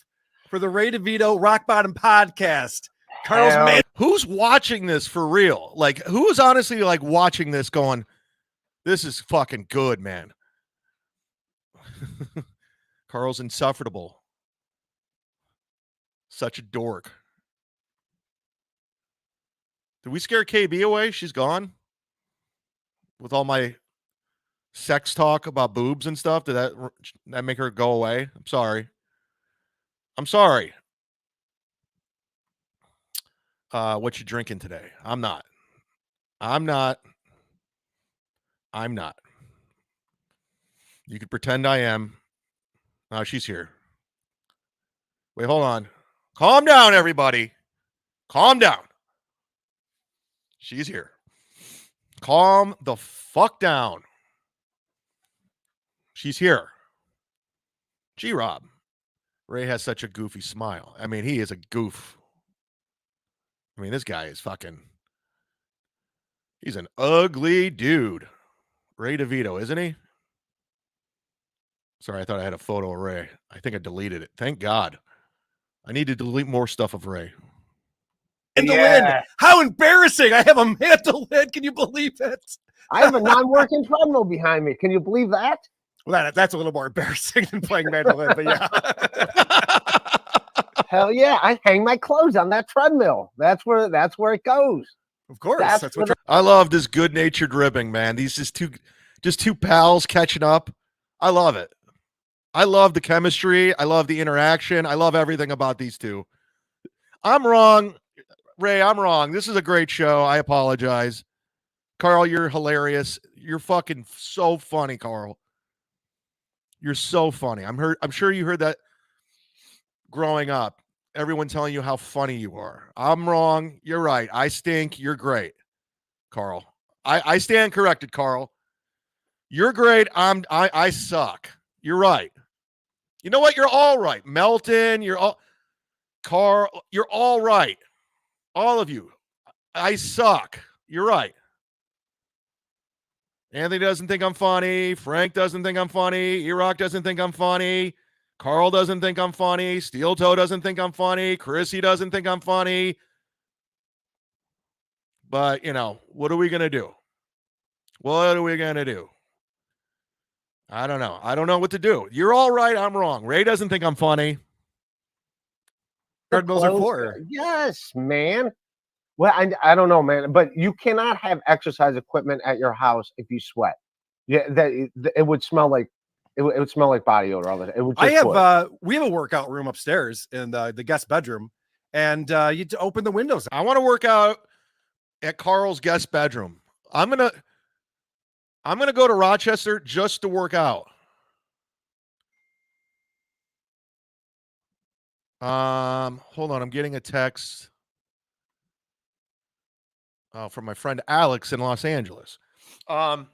for the Ray DeVito Rock Bottom podcast. Carl's man. Who's watching this for real? Like, who is honestly like watching this going, this is fucking good, man. Carl's insufferable. Such a dork. Did we scare KB away? She's gone? With all my sex talk about boobs and stuff? Did that make her go away? I'm sorry. I'm sorry. What you drinking today? I'm not. You could pretend I am. Oh, she's here. Wait, hold on. Calm down, everybody. Calm down. She's here. Calm the fuck down. She's here. G-Rob. Ray has such a goofy smile. I mean, he is a goof. I mean, this guy is fucking... He's an ugly dude. Ray DeVito, isn't he? Sorry, I thought I had a photo of Ray. I think I deleted it. Thank God. I need to delete more stuff of Ray. Mandolin. How embarrassing. I have a mandolin. Can you believe it? I have a non-working treadmill behind me. Can you believe that? Well, that's a little more embarrassing than playing mandolin, but yeah. Hell yeah. I hang my clothes on that treadmill. That's where it goes. Of course. That's what I love this good-natured ribbing, man. These just two pals catching up. I love it. I love the chemistry. I love the interaction. I love everything about these two. I'm wrong. Ray, I'm wrong. This is a great show. I apologize. Carl, you're hilarious. You're fucking so funny, Carl. You're so funny. I'm sure you heard that growing up. Everyone telling you how funny you are. I'm wrong. You're right. I stink. You're great, Carl. I stand corrected, Carl. You're great. I suck. You're right. You know what? You're all right. Melton, Carl, you're all right. All of you. I suck. You're right. Anthony doesn't think I'm funny. Frank doesn't think I'm funny. E-Rock doesn't think I'm funny. Carl doesn't think I'm funny. Steel Toe doesn't think I'm funny. Chrissy doesn't think I'm funny. But, what are we going to do? What are we going to do? I don't know. I don't know what to do. You're all right. I'm wrong. Ray doesn't think I'm funny. Treadmills are for. Yes, man. Well, I don't know, man, but you cannot have exercise equipment at your house if you sweat. Yeah, it would smell like it would smell like body odor all the time. It would. We have a workout room upstairs in the guest bedroom, and you open the windows. I want to work out at Carl's guest bedroom. I'm gonna go to Rochester just to work out. Hold on, I'm getting a text. From my friend Alex in Los Angeles. Wouldn't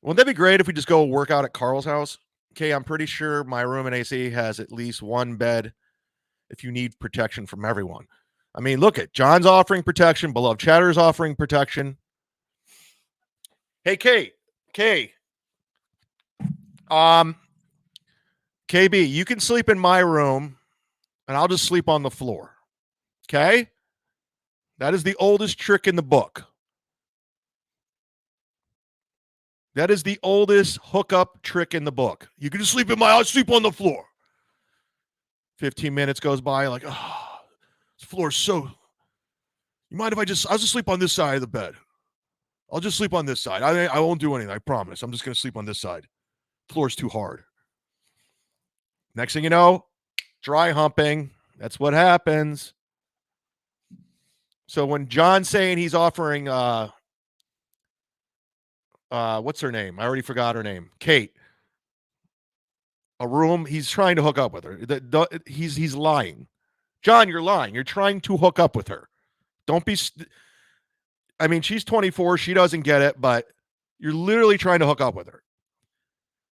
that be great if we just go work out at Carl's house? Okay, I'm pretty sure my room in AC has at least one bed if you need protection from everyone. I mean, look at John's offering protection. Beloved Chatter's offering protection. Hey, KB, you can sleep in my room and I'll just sleep on the floor. Okay? That is the oldest trick in the book. That is the oldest hookup trick in the book. You can just sleep in my house, sleep on the floor. 15 minutes goes by, like, oh, This floor's so. You mind if I'll just sleep on this side of the bed. I'll just sleep on this side. I won't do anything. I promise. I'm just going to sleep on this side. Floor's too hard. Next thing you know, dry humping. That's what happens. So when John's saying he's offering, what's her name? I already forgot her name. Kate. A room. He's trying to hook up with her. He's lying. John, you're lying. You're trying to hook up with her. Don't be. I mean, she's 24. She doesn't get it, but you're literally trying to hook up with her.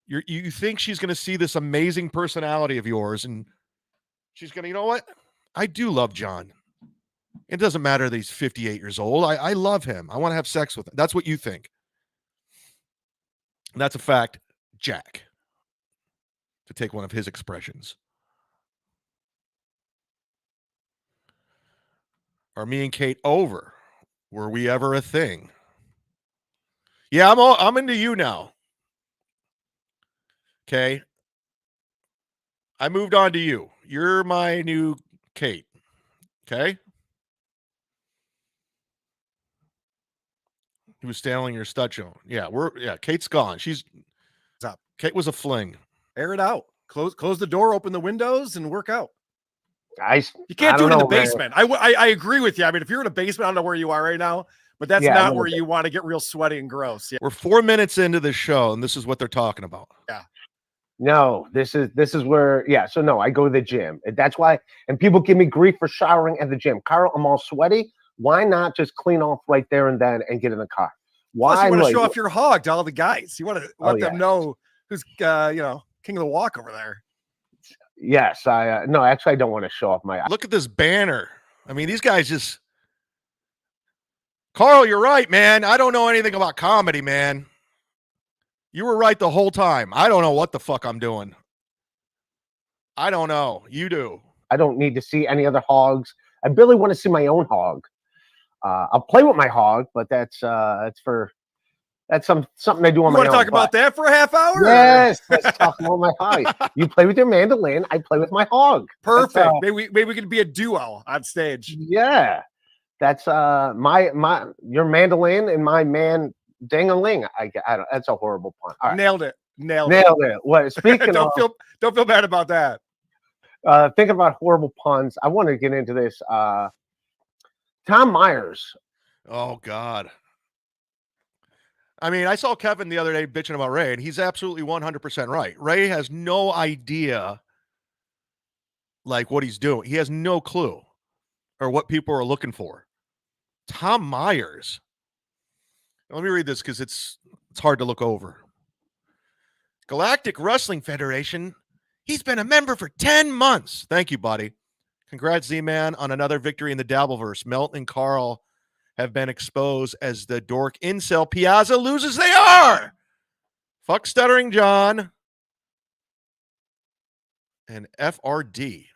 You think she's going to see this amazing personality of yours, and she's going to, you know what? I do love John. It doesn't matter that he's 58 years old. I love him. I want to have sex with him. That's what you think. And that's a fact, Jack. To take one of his expressions. Are me and Kate over? Were we ever a thing? Yeah, I'm into you now. Okay. I moved on to you. You're my new Kate. Okay. He was stealing your stud show. Yeah, Kate's gone. She's up. Kate was a fling. Air it out. Close the door, open the windows, and work out. Guys, you can't do it in the basement. I agree with you. I mean, if you're in a basement, I don't know where you are right now, but that's not where you want to get real sweaty and gross. Yeah. We're 4 minutes into the show, and this is what they're talking about. Yeah. No, this is where, so no, I go to the gym. That's why, and people give me grief for showering at the gym. Carl, I'm all sweaty. Why not just clean off right there and then and get in the car? Why? Plus you want to show off your hog to all the guys. You want to let them know who's, king of the walk over there. Yes, no, actually, I don't want to show off my. Look at this banner. I mean, these guys just. Carl, you're right, man. I don't know anything about comedy, man. You were right the whole time. I don't know what the fuck I'm doing. I don't know. You do. I don't need to see any other hogs. I really want to see my own hog. I'll play with my hog, but that's something I do on my own. You want to talk about that for a half hour? Yes, let's talk about my hog. You play with your mandolin, I play with my hog. Perfect. Maybe we could be a duo on stage. Yeah, that's your mandolin and my man ding-a-ling. I don't. That's a horrible pun. All right. Nailed it. What? Speaking don't feel bad about that. Thinking about horrible puns, I want to get into this. Tom Myers. Oh God. I mean, I saw Kevin the other day bitching about Ray, and he's absolutely 100% right. Ray has no idea, like, what he's doing. He has no clue or what people are looking for. Tom Myers. Let me read this because it's hard to look over. Galactic Wrestling Federation. He's been a member for 10 months. Thank you, buddy. Congrats, Z-Man, on another victory in the Dabbleverse. Melton and Carl have been exposed as the dork incel Piazza loses. They are. Fuck Stuttering John. And FRD.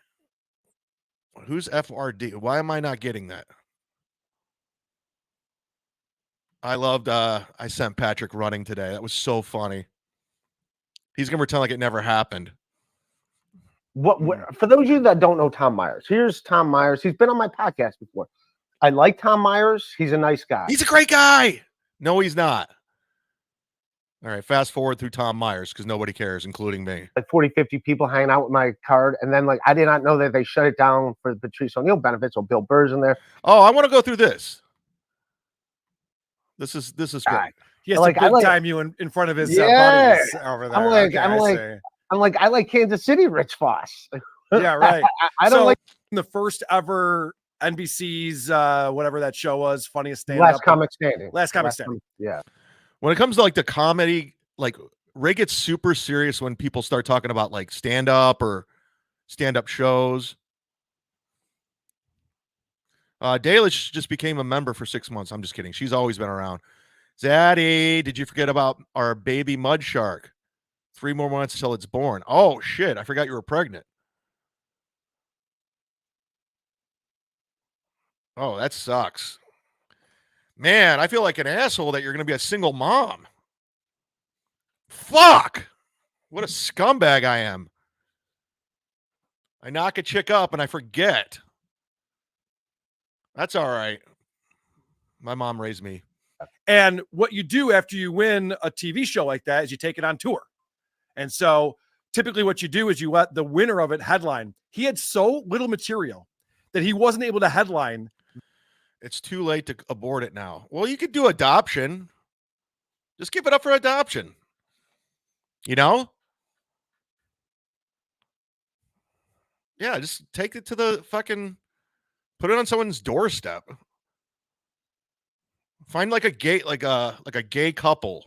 Who's FRD? Why am I not getting that? I loved, I sent Patrick running today. That was so funny. He's going to pretend like it never happened. What for those of you that don't know Tom Myers, here's Tom Myers. He's been on my podcast before. I like Tom Myers. He's a nice guy. He's a great guy. No, he's not. All right, fast forward through Tom Myers because nobody cares, including me. Like 40, 50 people hanging out with my card. And then, I did not know that they shut it down for Patrice O'Neal benefits. So Bill Burr's in there. Oh, I want to go through this. This is great. He has to big time you in front of his buddies over there. I like Kansas City, Rich Foss. Yeah, right. I don't like the first ever NBC's whatever that show was, funniest stand-up. Last Comic Standing. Yeah. When it comes to the comedy, Ray gets super serious when people start talking about stand-up or stand-up shows. Dalish just became a member for 6 months. I'm just kidding. She's always been around. Zaddy, did you forget about our baby mud shark? 3 more months until it's born. Oh, shit. I forgot you were pregnant. Oh, that sucks. Man, I feel like an asshole that you're going to be a single mom. Fuck. What a scumbag I am. I knock a chick up and I forget. That's all right. My mom raised me. And what you do after you win a TV show like that is you take it on tour. And so typically what you do is you let the winner of it headline. He had so little material that he wasn't able to headline. It's too late to abort it now. Well, you could do adoption. Just give it up for adoption. You know? Yeah, just take it to the fucking, put it on someone's doorstep. Find like a gay couple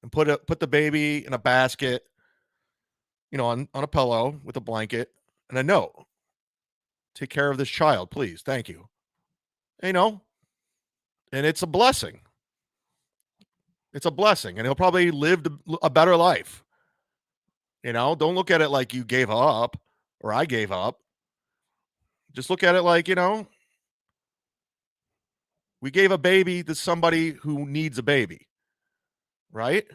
and put the baby in a basket, on a pillow with a blanket and a note. Take care of this child, please. Thank you. And it's a blessing. It's a blessing, and he'll probably live a better life. Don't look at it like you gave up or I gave up. Just look at it like, we gave a baby to somebody who needs a baby, right?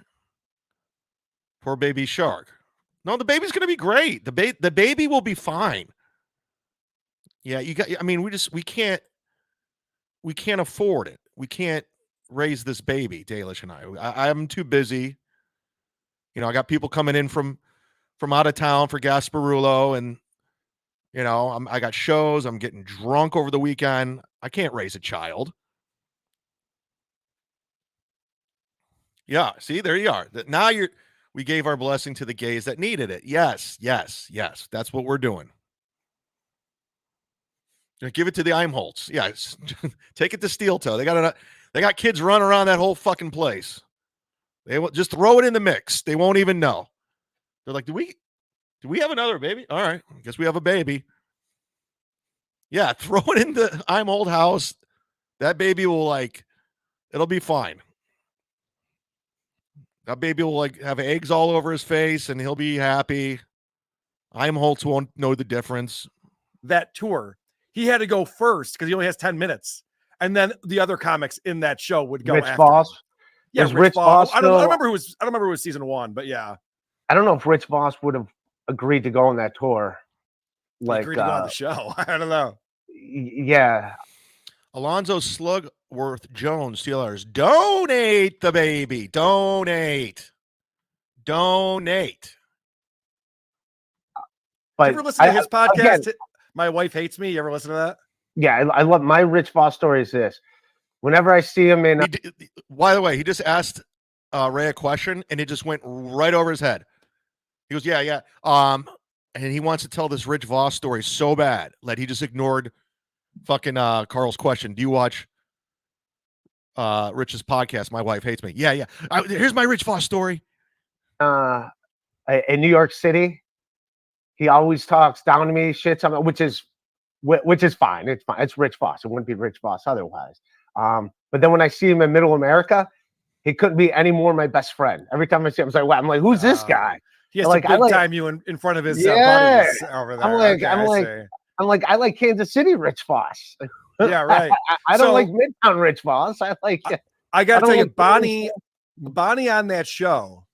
Poor baby shark. No, the baby's going to be great. The baby will be fine. Yeah, we can't afford it. We can't raise this baby, Dalish and I'm too busy. I got people coming in from out of town for Gasparilla, and I got shows. I'm getting drunk over the weekend. I can't raise a child. Yeah, see, there you are. Now we gave our blessing to the gays that needed it. Yes. That's what we're doing. Give it to the Eimholtz. Yeah, take it to Steel Toe. They got kids running around that whole fucking place. They will just throw it in the mix. They won't even know. They're like, do we have another baby? All right, I guess we have a baby. Yeah, throw it in the Eimholt house. That baby will it'll be fine. That baby will have eggs all over his face, and he'll be happy. Eimholtz won't know the difference. That tour, he had to go first because he only has 10 minutes. And then the other comics in that show would go Rich after Voss. him. Yeah, Rich Voss. I don't remember who was season 1, but yeah. I don't know if Rich Voss would have agreed to go on that tour. Agreed to go on the show. I don't know. Yeah. Alonzo Slugworth Jones, Steelers. Donate the baby. Donate. But you ever listen to his podcast? Again, My Wife Hates Me. You ever listen to that? Yeah, I love my Rich Voss story is this. Whenever I see him in... By the way, he just asked Ray a question, and it just went right over his head. He goes, yeah. And he wants to tell this Rich Voss story so bad that he just ignored fucking Carl's question. Do you watch Rich's podcast? My Wife Hates Me. Yeah. Here's my Rich Voss story. In New York City, he always talks down to me, shits on me, which is fine. It's fine. It's Rich Voss. It wouldn't be Rich Voss otherwise. But then when I see him in Middle America, he couldn't be any more my best friend. Every time I see him, I'm like, who's this guy? He has to big time you in front of his buddies over there. I like Kansas City Rich Voss. Yeah, right. I don't like Midtown Rich Voss. I got to tell you, Bonnie on that show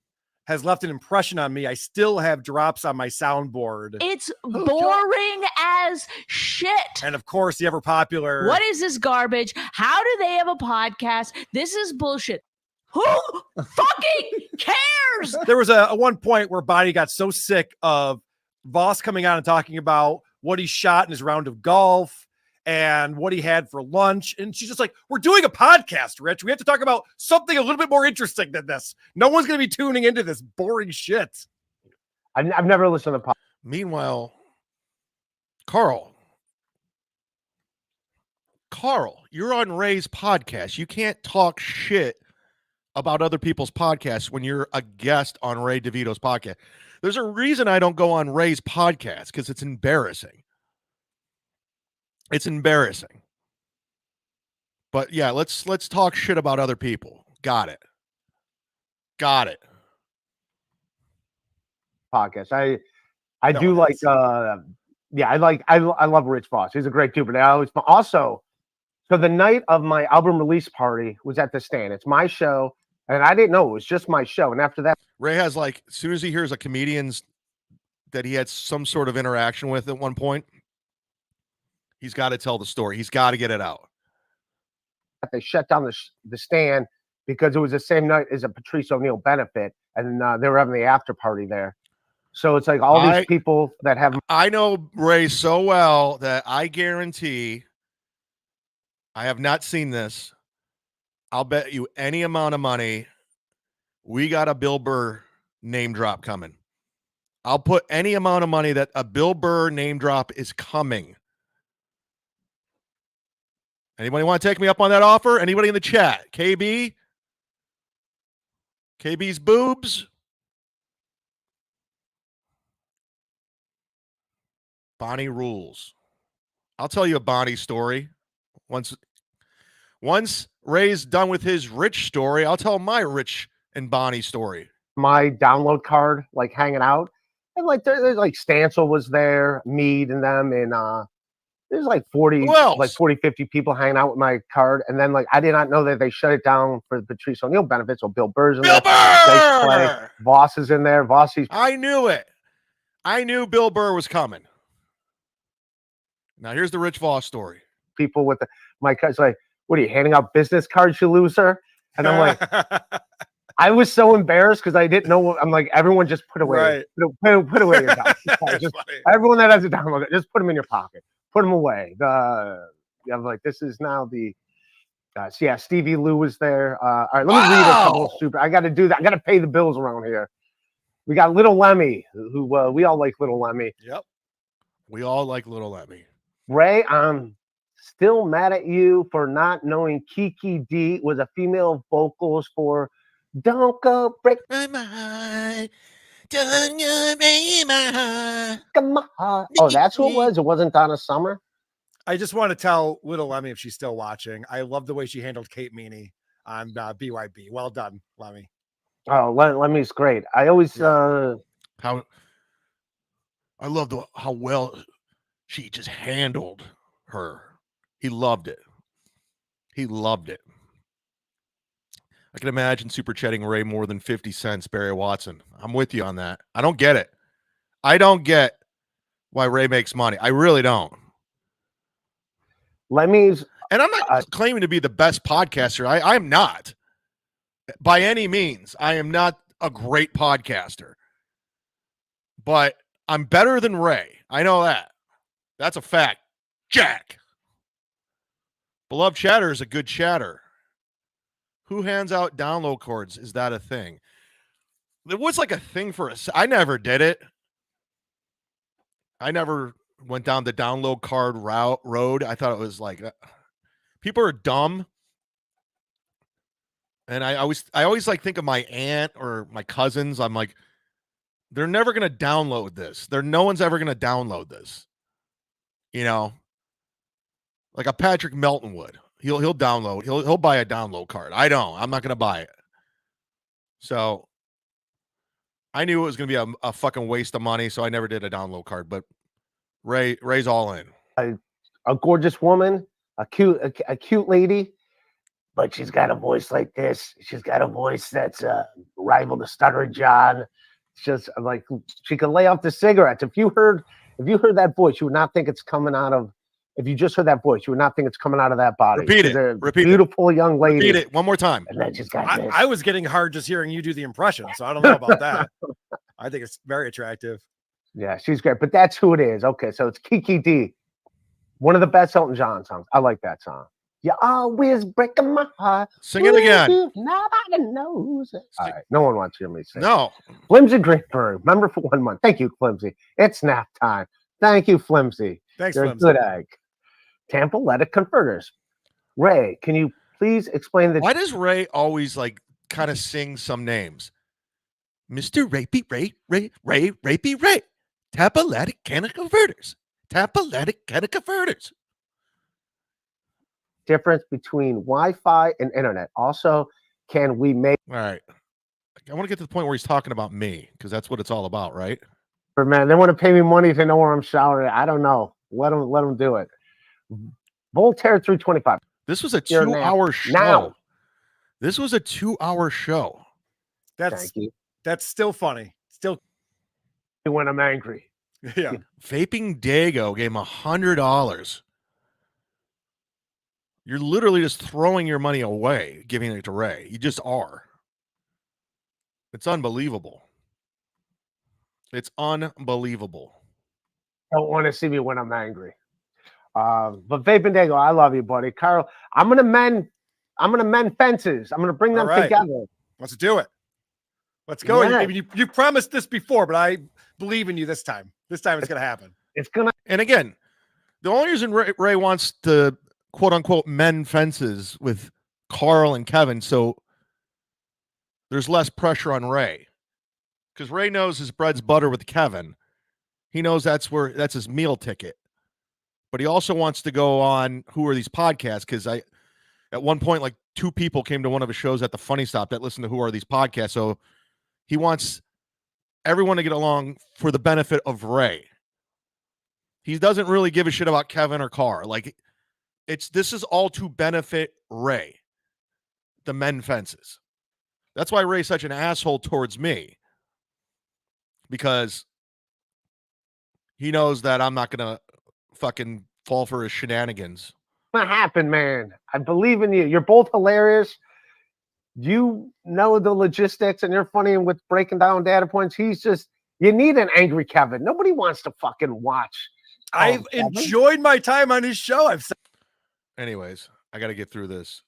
has left an impression on me. I still have drops on my soundboard. It's boring as shit. And of course, the ever popular. What is this garbage? How do they have a podcast? This is bullshit. Who fucking cares? There was a one point where Bonnie got so sick of Voss coming on and talking about what he shot in his round of golf and what he had for lunch. And she's just like, we're doing a podcast, Rich. We have to talk about something a little bit more interesting than this. No one's going to be tuning into this boring shit. I've never listened to podcast. Meanwhile, Carl, you're on Ray's podcast. You can't talk shit about other people's podcasts when you're a guest on Ray DeVito's podcast. There's a reason I don't go on Ray's podcast, because it's embarrassing. It's embarrassing. But yeah, let's talk shit about other people. Got it. Podcast. I love Rich Voss. He's a great dude. But I always also, so the night of my album release party was at the Stand. It's my show, and I didn't know it was just my show. And after that, Ray has as soon as he hears a comedian's that he had some sort of interaction with at one point, he's got to tell the story. He's got to get it out. they shut down the stand because it was the same night as a Patrice O'Neal benefit, and they were having the after party there. So it's like all these people that have. I know Ray so well that I guarantee. I have not seen this. I'll bet you any amount of money we got a Bill Burr name drop coming. I'll put any amount of money that a Bill Burr name drop is coming. Anybody want to take me up on that offer? Anybody in the chat? KB? KB's boobs? Bonnie rules. I'll tell you a Bonnie story. Once Ray's done with his Rich story, I'll tell my Rich and Bonnie story. My download card, like hanging out, and like there's like Stancil was there, Mead and them, and there's like 40, 50 people hanging out with my card, and then like I did not know that they shut it down for the Patrice O'Neal benefits. So Bill Burr's in there, Clay, Voss is in there, I knew it. I knew Bill Burr was coming. Now here's the Rich Voss story. People with my cards like, what are you handing out business cards, you loser? And I'm like, I was so embarrassed because I didn't know. I'm like, everyone just put away, put away your cards. Everyone that has a download, just put them in your pocket, put them away. I'm like, this is now the. So yeah, Stevie Lou was there. All right, let me read a couple of stupid. I got to do that. I got to pay the bills around here. We got Little Lemmy, who we all like Little Lemmy. Yep, we all like Little Lemmy. Ray, I'm still mad at you for not knowing Kiki D was a female vocals for "Don't Go Break My Heart." Don't you break my heart. Oh, that's who it was. It wasn't Donna Summer. I just want to tell Little Lemmy if she's still watching. I love the way she handled Kate Meany on BYB. Well done, Lemmy. Oh, Lemmy's great. I always how I love how well she just handled her. He loved it. He loved it. I can imagine super chatting Ray more than 50 cents, Barry Watson. I'm with you on that. I don't get it. I don't get why Ray makes money. I really don't. Lemmy's. And I'm not claiming to be the best podcaster. I am not. By any means. I am not a great podcaster. But I'm better than Ray. I know that. That's a fact. Jack. Beloved chatter is a good chatter. Who hands out download cards? Is that a thing? It was like a thing for us. I never did it. I never went down the download card road. I thought it was like people are dumb. And I always like think of my aunt or my cousins. I'm like, they're never going to download this. No one's ever going to download this. You know, like a Patrick Melton would. He'll download. He'll buy a download card. I don't. I'm not going to buy it. So I knew it was going to be a fucking waste of money, so I never did a download card. But Ray's all in. A gorgeous woman, a cute lady, but she's got a voice like this. She's got a voice that's rival to Stutter John. It's just like she could lay off the cigarettes. If you heard that voice, you would not think it's coming out of. If you just heard that voice, you would not think it's coming out of that body. Repeat it. Repeat beautiful young lady. Repeat it one more time. And then she's got this. I was getting hard just hearing you do the impression, so I don't know about that. I think it's very attractive. Yeah, she's great. But that's who it is. Okay, so it's Kiki D. One of the best Elton John songs. I like that song. You always breaking my heart. Sing it again. Nobody knows it. All right, no one wants to hear me sing. No. Flimsy Greenberg, member for 1 month. Thank you, Flimsy. It's nap time. Thank you, Flimsy. Thanks, You're Flimsy. a good egg. Tampa Letic Converters. Ray, can you please explain the... Why does Ray always like kind of sing some names? Mr. Rapey Rapey Ray. Tampa Letic Converters. Tampa Letic Converters. difference between Wi-Fi and internet? Also, can we make... All right. I want to get to the point where he's talking about me, because that's what it's all about, right? For man, they want to pay me money to know where I'm showering. I don't know. Let them do it. Voltaire 325. This was a 2-hour show. Now. This was a 2-hour show. That's still funny. Still when I'm angry. Yeah. Vaping Dago gave him $100. You're literally just throwing your money away, giving it to Ray. You just are. It's unbelievable. It's unbelievable. Don't want to see me when I'm angry. But Vaping Dago, I love you, buddy. Carl, I'm gonna mend fences. I'm gonna bring them together. Let's do it. Let's go. Yeah. You promised this before, but I believe in you this time. This time it's gonna happen. It's gonna. And again, the only reason Ray wants to quote unquote mend fences with Carl and Kevin, so there's less pressure on Ray. Because Ray knows his bread's butter with Kevin. He knows that's his meal ticket. But he also wants to go on Who Are These Podcasts? Because at one point, like 2 people came to one of his shows at the Funny Stop that listened to Who Are These Podcasts. So he wants everyone to get along for the benefit of Ray. He doesn't really give a shit about Kevin or Carr. Like, this is all to benefit Ray, the men fences. That's why Ray's such an asshole towards me, because he knows that I'm not gonna fucking fall for his shenanigans. Not happen, man. I believe in you. You're both hilarious. You know the logistics, and you're funny with breaking down data points. You need an angry Kevin. Nobody wants to fucking watch. I've enjoyed my time on his show. Anyways, I got to get through this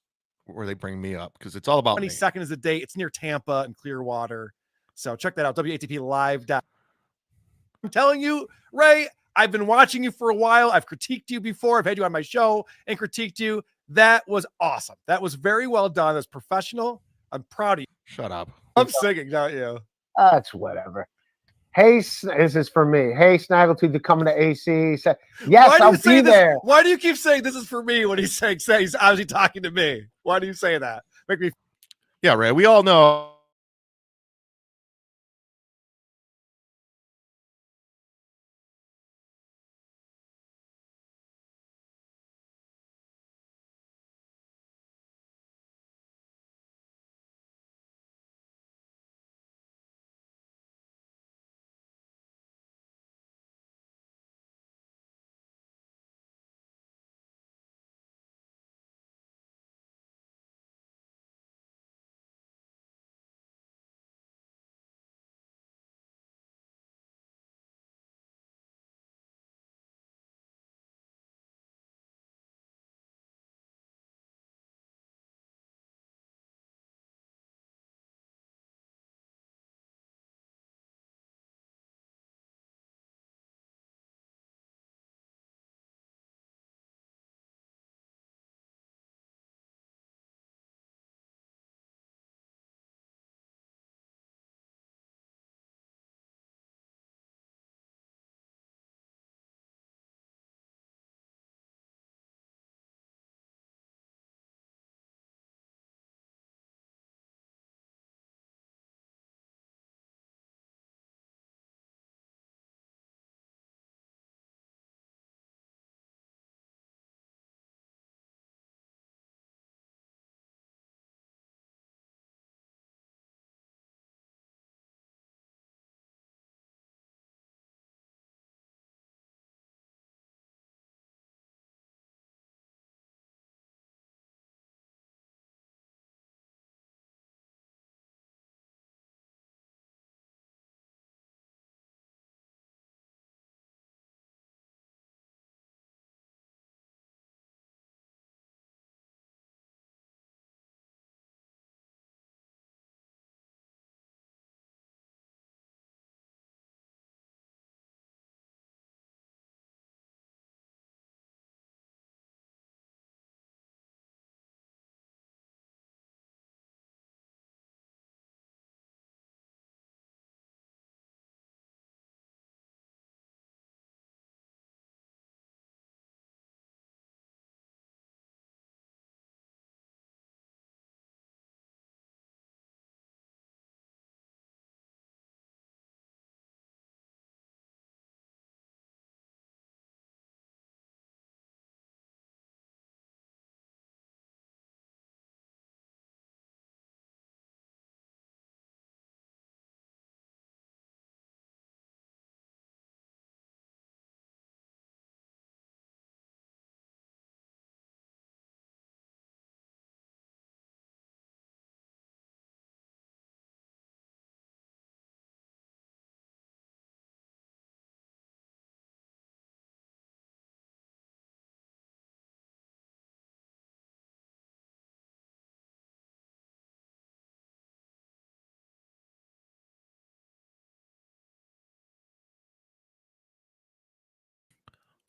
where they bring me up because it's all about 22nd is the date. It's near Tampa and Clearwater. So check that out. WATP Live. I'm telling you, Ray, I've been watching you for a while. I've critiqued you before. I've had you on my show and critiqued you. That was awesome. That was very well done. That's professional. I'm proud of you. Shut up. I'm singing, not you. That's whatever. Hey, this is for me. Hey, Snaggletooth, to come to AC. Say, yes, I'll be there. Why do you keep saying this is for me when he's saying he's obviously talking to me? Why do you say that? Make me. Yeah, Ray, we all know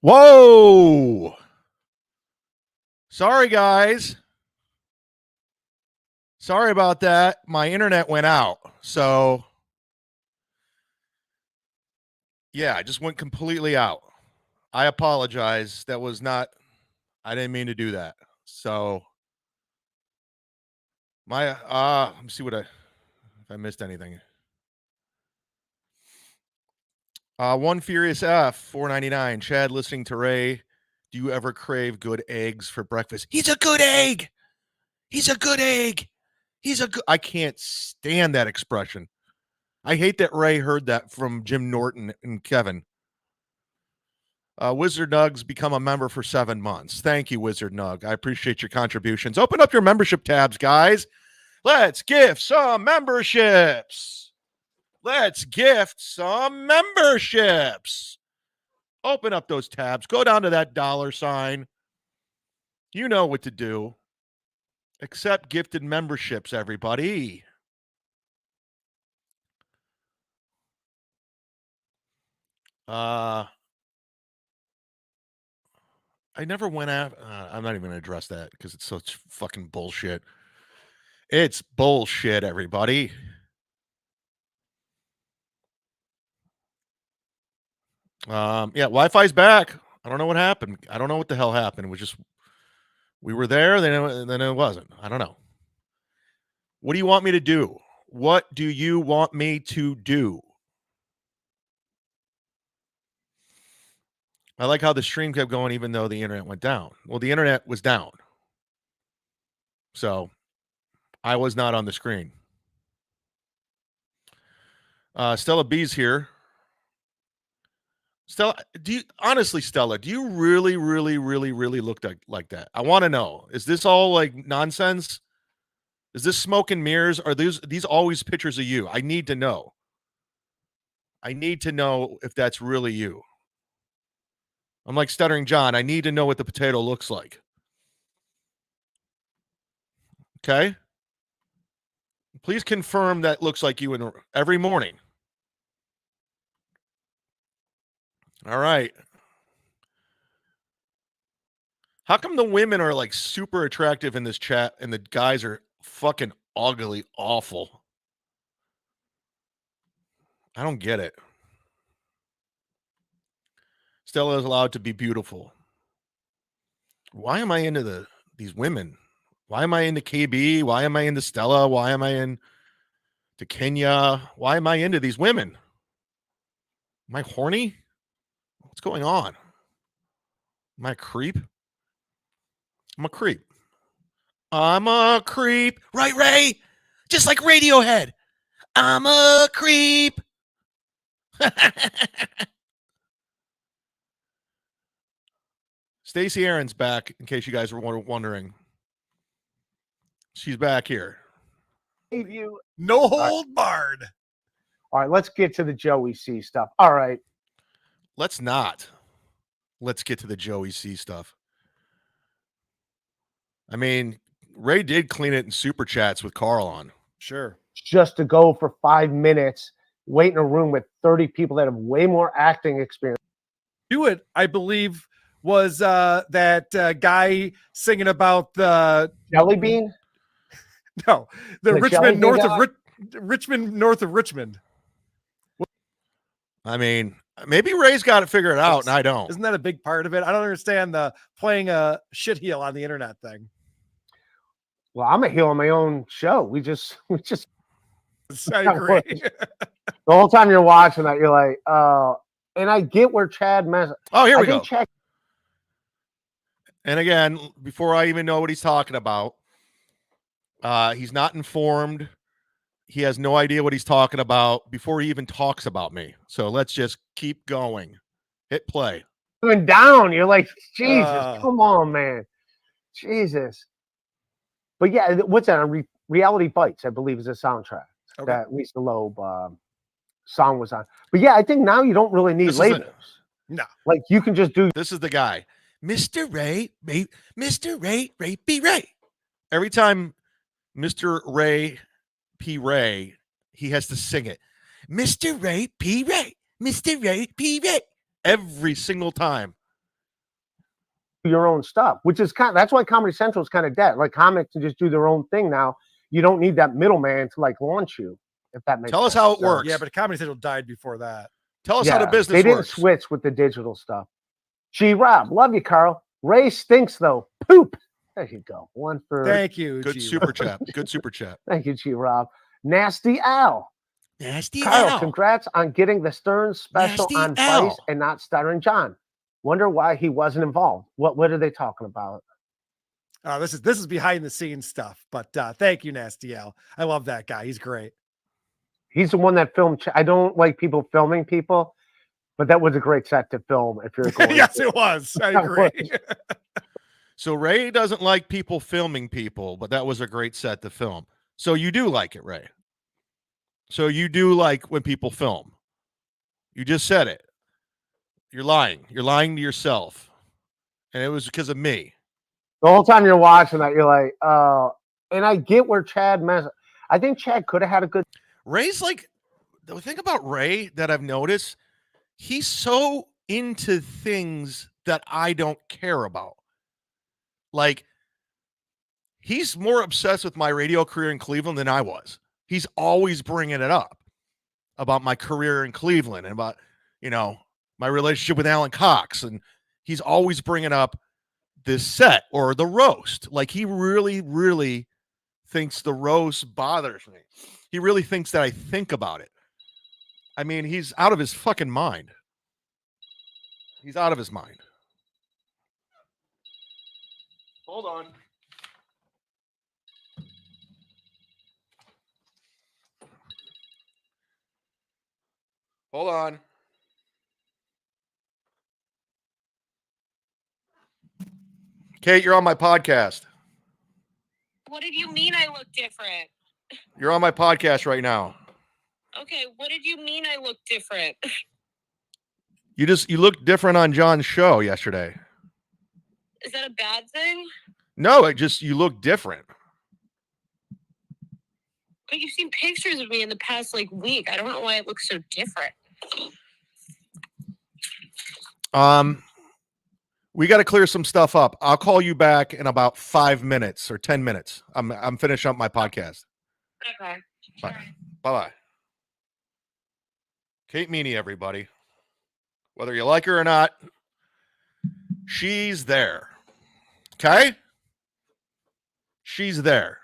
Whoa! Sorry, guys. Sorry about that. My internet went out. So, yeah, I just went completely out. I apologize. That was not, I didn't mean to do that. So, let me see if I missed anything. One Furious F, $4.99. Chad, listening to Ray. Do you ever crave good eggs for breakfast? He's a good egg. He's a good egg. I can't stand that expression. I hate that Ray heard that from Jim Norton and Kevin. Wizard Nugs become a member for 7 months. Thank you, Wizard Nug. I appreciate your contributions. Open up your membership tabs, guys. Let's gift some memberships. Let's gift some memberships. Open up those tabs. Go down to that $sign. You know what to do. Accept gifted memberships, everybody. I never went out. I'm not even going to address that because it's such fucking bullshit. It's bullshit, everybody. Yeah, Wi-Fi's back. I don't know what happened. I don't know what the hell happened. It was just, we were there, then it wasn't. I don't know. What do you want me to do? What do you want me to do? I like how the stream kept going even though the internet went down. Well, the internet was down. So I was not on the screen. Stella B's here. Stella, Stella, do you really, really, really, really look like that? I want to know. Is this all like nonsense? Is this smoke and mirrors? Are these always pictures of you? I need to know. I need to know if that's really you. I'm like Stuttering John. I need to know what the potato looks like. Okay? Please confirm that looks like you every morning. All right. How come the women are like super attractive in this chat and the guys are fucking ugly, awful? I don't get it. Stella is allowed to be beautiful. Why am I into these women? Why am I into KB? Why am I into Stella? Why am I into Kenya? Why am I into these women? Am I horny? What's going on? Am I a creep? I'm a creep. I'm a creep. Right, Ray? Just like Radiohead. I'm a creep. Stacey Aaron's back, in case you guys were wondering. She's back here. No hold barred. All right, let's get to the Joey C stuff. All right. Let's not. Let's get to the Joey C stuff. I mean, Ray did clean it in super chats with Carl on. Sure. Just to go for 5 minutes, wait in a room with 30 people that have way more acting experience. Do it, I believe, was that guy singing about the Jelly Bean? No, the Richmond north guy? of Richmond north of Richmond. I mean, maybe Ray's got it figured out, and I don't. Isn't that a big part of it? I don't understand the playing a shit heel on the internet thing. Well, I'm a heel on my own show. We just I agree. the whole time you're watching that, you're like, oh, and I get where Chad messed. Oh, here we go. Chad... And again, before I even know what he's talking about, he's not informed. He has no idea what he's talking about before he even talks about me. So let's just keep going. Hit play. Going down. You're like, Jesus, come on, man. Jesus. But yeah, what's that? Reality Bites, I believe, is a soundtrack that Lisa Loeb song was on. But yeah, I think now you don't really need labels. No. Like you can just do. This is the guy. Mr. Ray, Mr. Ray, Ray P. Ray. Every time Mr. Ray P. Ray, he has to sing it. Mr. Ray P. Ray, Mr. Ray P. Ray. Every single time. your own stuff, which is that's why Comedy Central is kind of dead. Like comics can just do their own thing now. You don't need that middleman to like launch you. If that makes Tell us sense. how it works. Yeah, but Comedy Central died before that. Tell us how the business They didn't works. switch with the digital stuff. G Rob, love you, Carl. Ray stinks though. Poop. There you go. One for Thank you. Good G-Rob. super chat. Good super chat. Thank you, G Rob. Nasty Al. Nasty Carl, Al. congrats on getting the Stern special Nasty on Al. Vice and not Stuttering John. Wonder why he wasn't involved. What are they talking about? This is behind the scenes stuff. But thank you, Nasty Al. I love that guy. He's great. He's the one that filmed. I don't like people filming people, but that was a great set to film. If you're going Yes, it was. I agree. So Ray doesn't like people filming people, but that was a great set to film. So you do like it, Ray. So you do like when people film. You just said it. You're lying. You're lying to yourself. And it was because of me. The whole time you're watching that, you're like, oh. And I get where Chad messed. I think Chad could have had a good. Ray's like, the thing about Ray that I've noticed, he's so into things that I don't care about. Like, he's more obsessed with my radio career in Cleveland than I was. He's always bringing it up about my career in Cleveland and about, my relationship with Alan Cox. And he's always bringing up this set or the roast. Like, he really, really thinks the roast bothers me. He really thinks that I think about it. I mean, he's out of his fucking mind. He's out of his mind. Hold on. Hold on. Kate, you're on my podcast. What did you mean I look different? You're on my podcast right now. Okay, what did you mean I look different? You looked different on John's show yesterday. Is that a bad thing? No, you look different. But you've seen pictures of me in the past week. I don't know why it looks so different. We got to clear some stuff up. I'll call you back in about 5 minutes or 10 minutes. I'm finishing up my podcast. Okay. Bye. Bye-bye. Kate Meany, everybody. Whether you like her or not, she's there. Okay? She's there.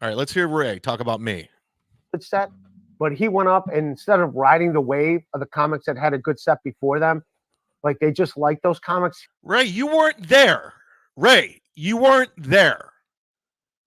All right, let's hear Ray talk about me. Good set, but he went up and instead of riding the wave of the comics that had a good set before them, like they just like those comics. Ray, you weren't there. Ray, you weren't there.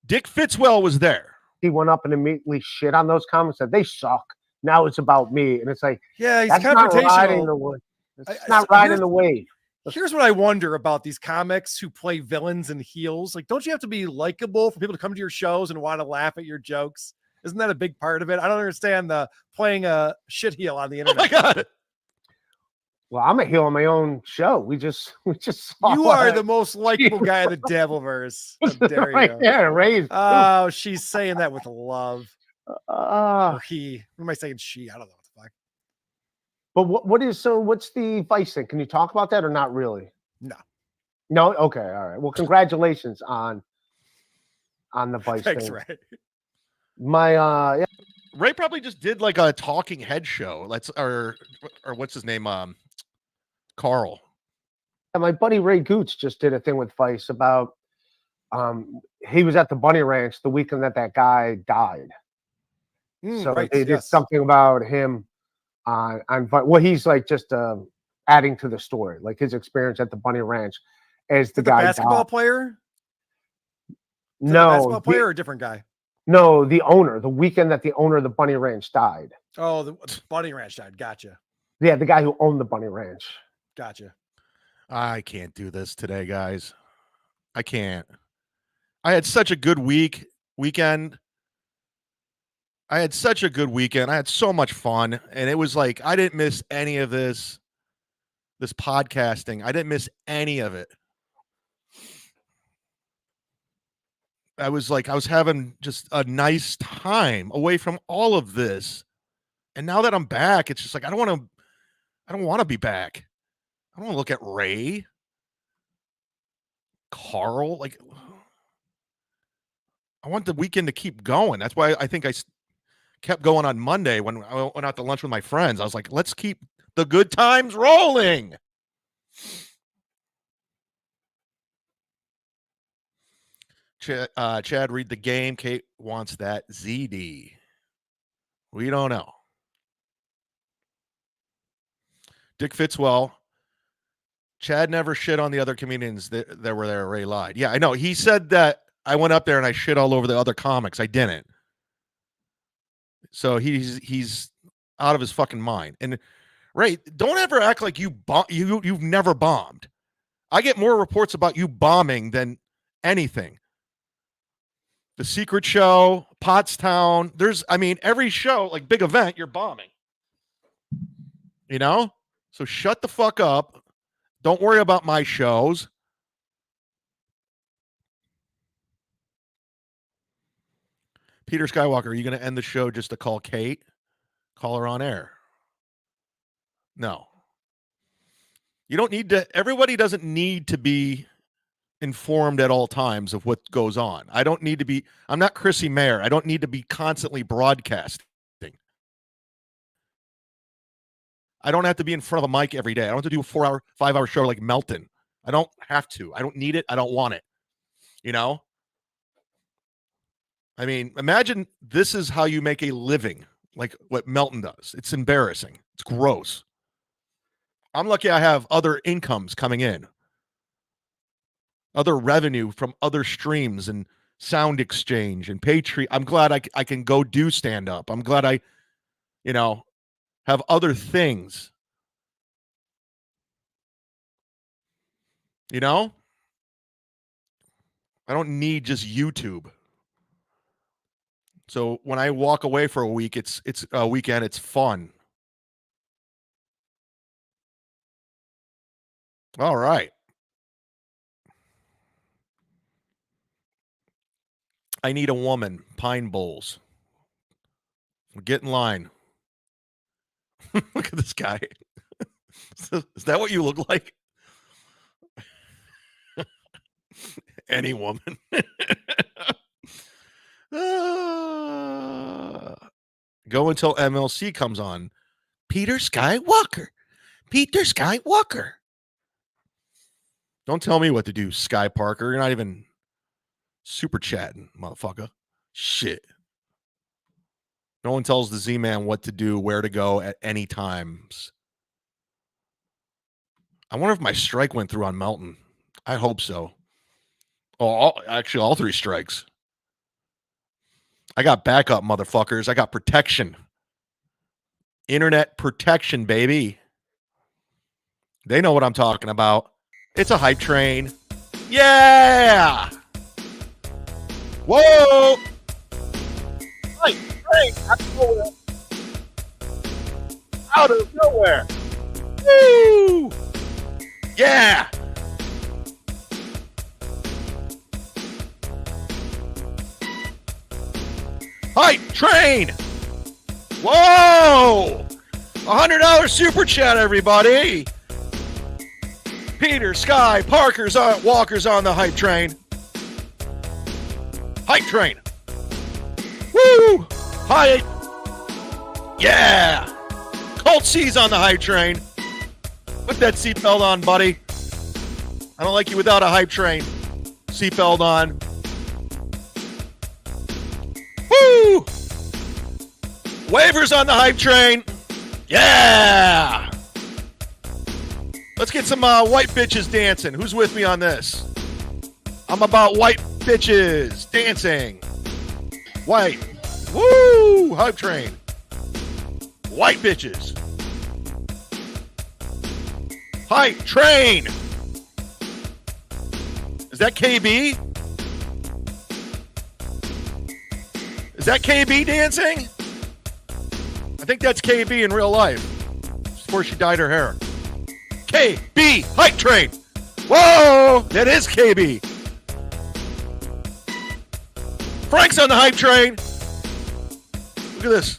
Dick Fitzwell was there. He went up and immediately shit on those comics that they suck. Now it's about me, and it's like, yeah, he's that's not riding confrontational. the wave. It's not riding the wave. Here's what I wonder about these comics who play villains and heels. Like, don't you have to be likable for people to come to your shows and want to laugh at your jokes? Isn't that a big part of it? I don't understand the playing a shit heel on the internet. Oh my God. Well, I'm a heel on my own show. We just saw You are the most likable guy in the Devilverse. How dare right you? there, Ray's. Oh, she's saying that with love. Or he. What am I saying? She. I don't know what the fuck. But what's the Vice thing? Can you talk about that or not really? No. Okay. All right. Well, congratulations on the Vice Thanks, thing. Ray. My Ray probably just did like a talking head show. Or what's his name? Carl. my buddy Ray Goots just did a thing with Vice about he was at the Bunny Ranch the weekend that guy died. So right, they did yes. something about him on well, he's like just adding to the story, like his experience at the Bunny Ranch as the guy basketball died. player. No, basketball player or a different guy. No, the owner. The weekend that the owner of the Bunny Ranch died. Oh, the Bunny Ranch died. Gotcha. Yeah, the guy who owned the Bunny Ranch. Gotcha. I can't do this today, guys. I can't. I had such a good weekend. I had such a good weekend. I had so much fun. And it was like, I didn't miss any of this podcasting. I didn't miss any of it. I was having just a nice time away from all of this. And now that I'm back, it's just like, I don't want to be back. I don't want to look at Ray. Carl. Like, I want the weekend to keep going. That's why I think I kept going on Monday when I went out to lunch with my friends. I was like, let's keep the good times rolling. Chad, read the game. Kate wants that ZD. We don't know. Dick Fitzwell. Chad never shit on the other comedians that were there. Ray lied. Yeah, I know. He said that I went up there and I shit all over the other comics. I didn't. So he's out of his fucking mind. And Ray, don't ever act like you've never bombed. I get more reports about you bombing than anything. The Secret Show, Pottstown. Every show, like big event, you're bombing. You know? So shut the fuck up. Don't worry about my shows. Peter Skywalker, are you going to end the show just to call Kate? Call her on air. No. You don't need to. Everybody doesn't need to be informed at all times of what goes on. I'm not Chrissy Mayer. I don't need to be constantly broadcasting. I don't have to be in front of a mic every day. I don't have to do a 4-hour, 5-hour show like Melton. I don't have to. I don't need it. I don't want it. You know? I mean, imagine this is how you make a living, like what Melton does. It's embarrassing. It's gross. I'm lucky I have other incomes coming in. Other revenue from other streams and Sound Exchange and Patreon. I'm glad I can go do stand-up. I'm glad I, have other things. I don't need just YouTube. So when I walk away for a week, it's a weekend, it's fun. All right. I need a woman. Pine Bowls. Get in line. Look at this guy. Is that what you look like? Any woman. Go until MLC comes on. Peter Skywalker. Peter Skywalker. Don't tell me what to do, Sky Parker. You're not even super chatting, motherfucker. Shit. No one tells the Z-Man what to do, where to go at any times. I wonder if my strike went through on Melton. I hope so. Oh, actually, all 3 strikes. I got backup, motherfuckers. I got protection. Internet protection, baby. They know what I'm talking about. It's a hype train. Yeah! Whoa! Hype train out of nowhere. Out of nowhere. Woo! Yeah! Hype train! Whoa! $100 super chat, everybody! Peter, Sky, Parker's on, Walker's on the hype train. Hype train! Woo! Hype! Yeah! Colt C's on the hype train. Put that seatbelt on, buddy. I don't like you without a hype train. Seatbelt on. Woo! Waivers on the hype train. Yeah! Let's get some white bitches dancing. Who's with me on this? I'm about white bitches dancing. White. Woo! Hype train. White bitches. Hype train. Is that KB? Is that KB dancing? I think that's KB in real life. Before she dyed her hair. KB, hype train. Whoa, that is KB. Frank's on the hype train. Look at this.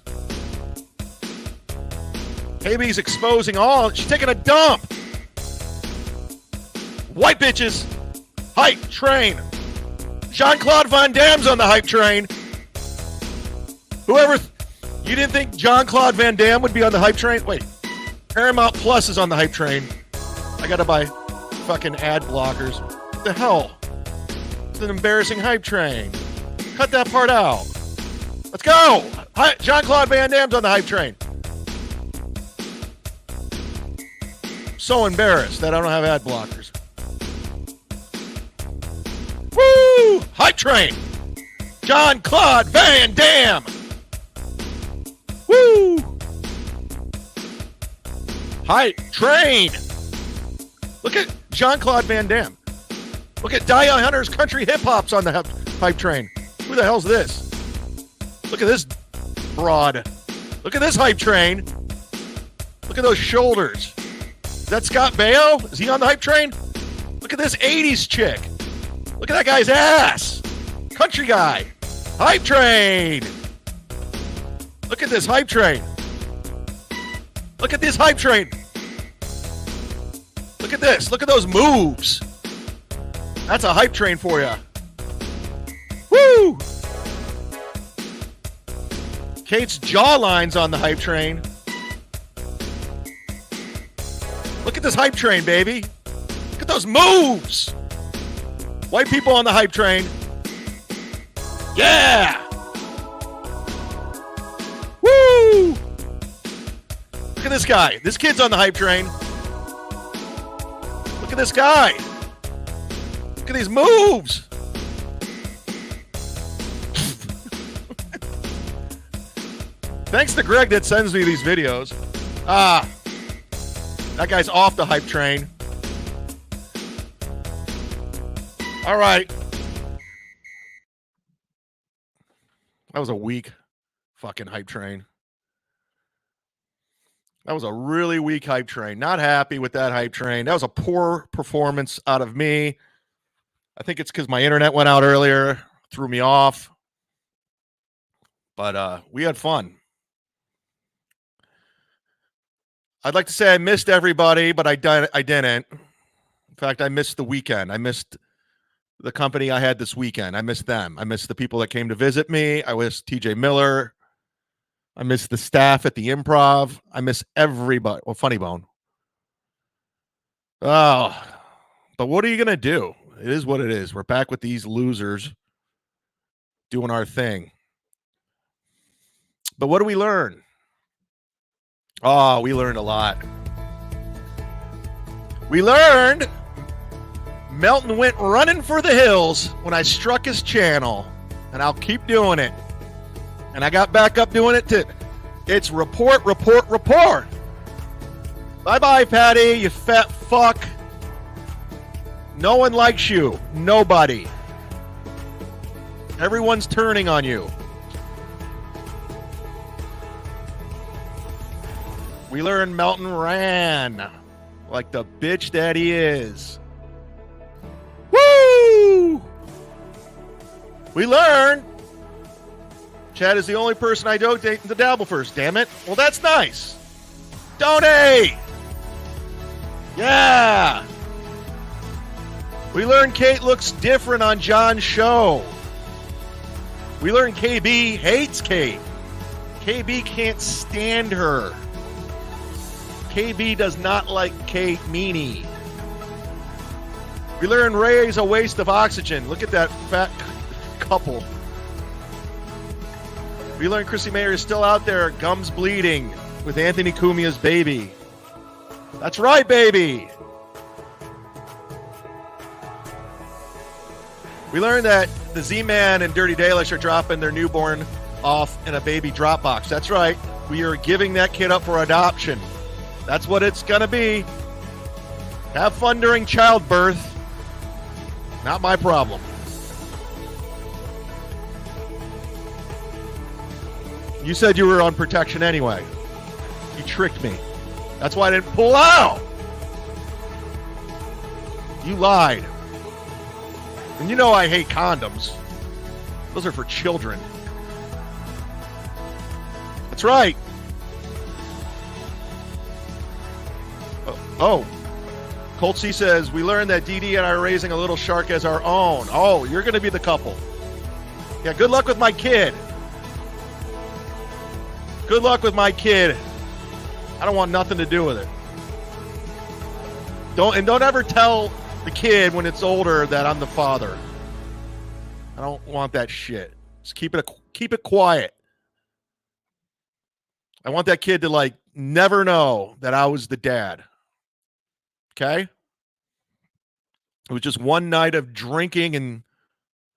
KB's exposing all. She's taking a dump. White bitches. hype train. Jean-Claude Van Damme's on the hype train. You didn't think Jean-Claude Van Damme would be on the hype train? Wait, Paramount Plus is on the hype train. I gotta buy fucking ad blockers. What the hell? It's an embarrassing hype train. Cut that part out. Let's go. Jean-Claude Van Damme's on the hype train. So embarrassed that I don't have ad blockers. Woo! Hype train. Jean-Claude Van Damme. Woo! Hype train. Look at Jean-Claude Van Damme. Look at Dia Hunter's country hip-hop's on the hype train. Who the hell's this? Look at this broad. Look at this hype train. Look at those shoulders. Is that Scott Baio? Is he on the hype train? Look at this 80s chick. Look at that guy's ass. Country guy. Hype train. Look at this hype train. Look at this hype train. Look at this. Look at those moves. That's a hype train for you. Woo! Kate's jawline's on the hype train. Look at this hype train, baby. Look at those moves. White people on the hype train. Yeah! Woo! Look at this guy. This kid's on the hype train. Look at this guy. Look at these moves. Thanks to Greg that sends me these videos. That guy's off the hype train. All right. That was a weak fucking hype train. That was a really weak hype train. Not happy with that hype train. That was a poor performance out of me. I think it's because my internet went out earlier, threw me off. But we had fun. I'd like to say I missed everybody, but I didn't. In fact, I missed the weekend. I missed the company I had this weekend. I missed them. I missed the people that came to visit me. I missed TJ Miller. I miss the staff at the Improv. I miss everybody. Well, Funny Bone. Oh, but what are you going to do? It is what it is. We're back with these losers doing our thing. But what do we learn? Oh, we learned a lot. We learned Melton went running for the hills when I struck his channel, and I'll keep doing it. And I got back up doing it too. It's report, report, report. Bye-bye, Patty, you fat fuck. No one likes you. Nobody. Everyone's turning on you. We learned Melton ran like the bitch that he is. Woo! We learned Chad is the only person I donate the dabble first. Damn it. Well, that's nice. Donate! Yeah! We learned Kate looks different on John's show. We learned KB hates Kate. KB can't stand her. KB does not like Kate Meany. We learned Ray is a waste of oxygen. Look at that fat couple. We learned Chrissy Mayer is still out there, gums bleeding, with Anthony Cumia'S baby. That's right, baby. We learned that the Z-Man and Dirty Dalish are dropping their newborn off in a baby drop box. That's right. We are giving that kid up for adoption. That's what it's going to be. Have fun during childbirth. Not my problem. You said you were on protection anyway. You tricked me. That's why I didn't pull out. You lied. And you know I hate condoms. Those are for children. That's right. Oh. Colt C says, we learned that DD and I are raising a little shark as our own. Oh, you're going to be the couple. Yeah, good luck with my kid. Good luck with my kid. I don't want nothing to do with it. Don't ever tell the kid when it's older that I'm the father. I don't want that shit. Just keep it quiet. I want that kid to like never know that I was the dad. Okay? It was just one night of drinking and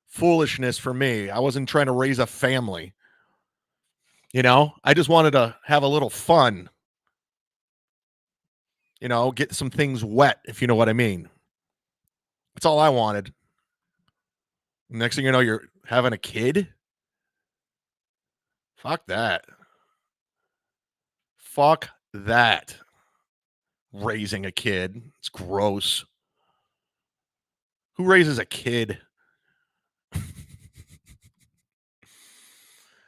foolishness for me. I wasn't trying to raise a family. You know, I just wanted to have a little fun. You know, get some things wet, if you know what I mean. That's all I wanted. Next thing you know, you're having a kid? Fuck that. Fuck that. Raising a kid. It's gross. Who raises a kid?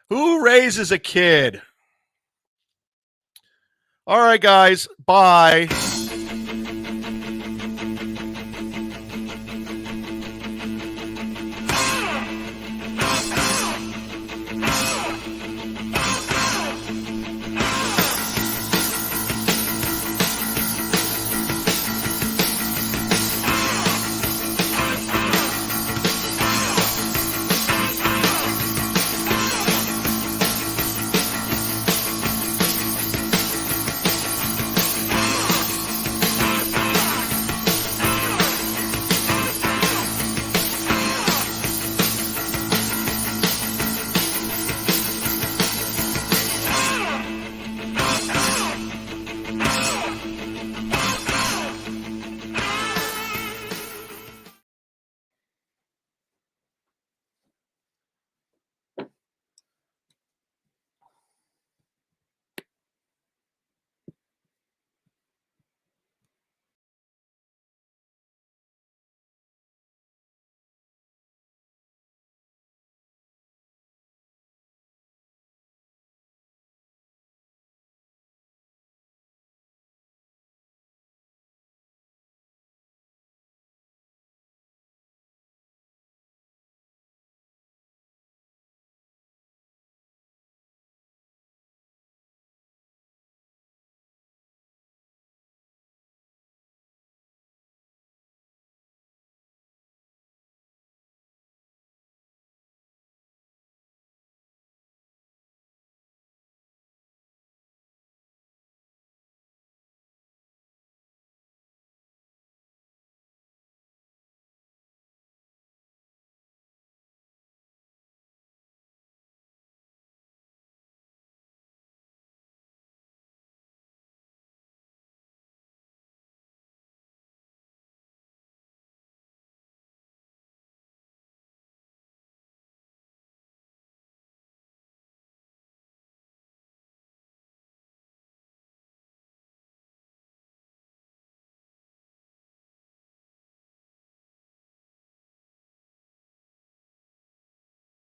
Who raises a kid? All right, guys. Bye.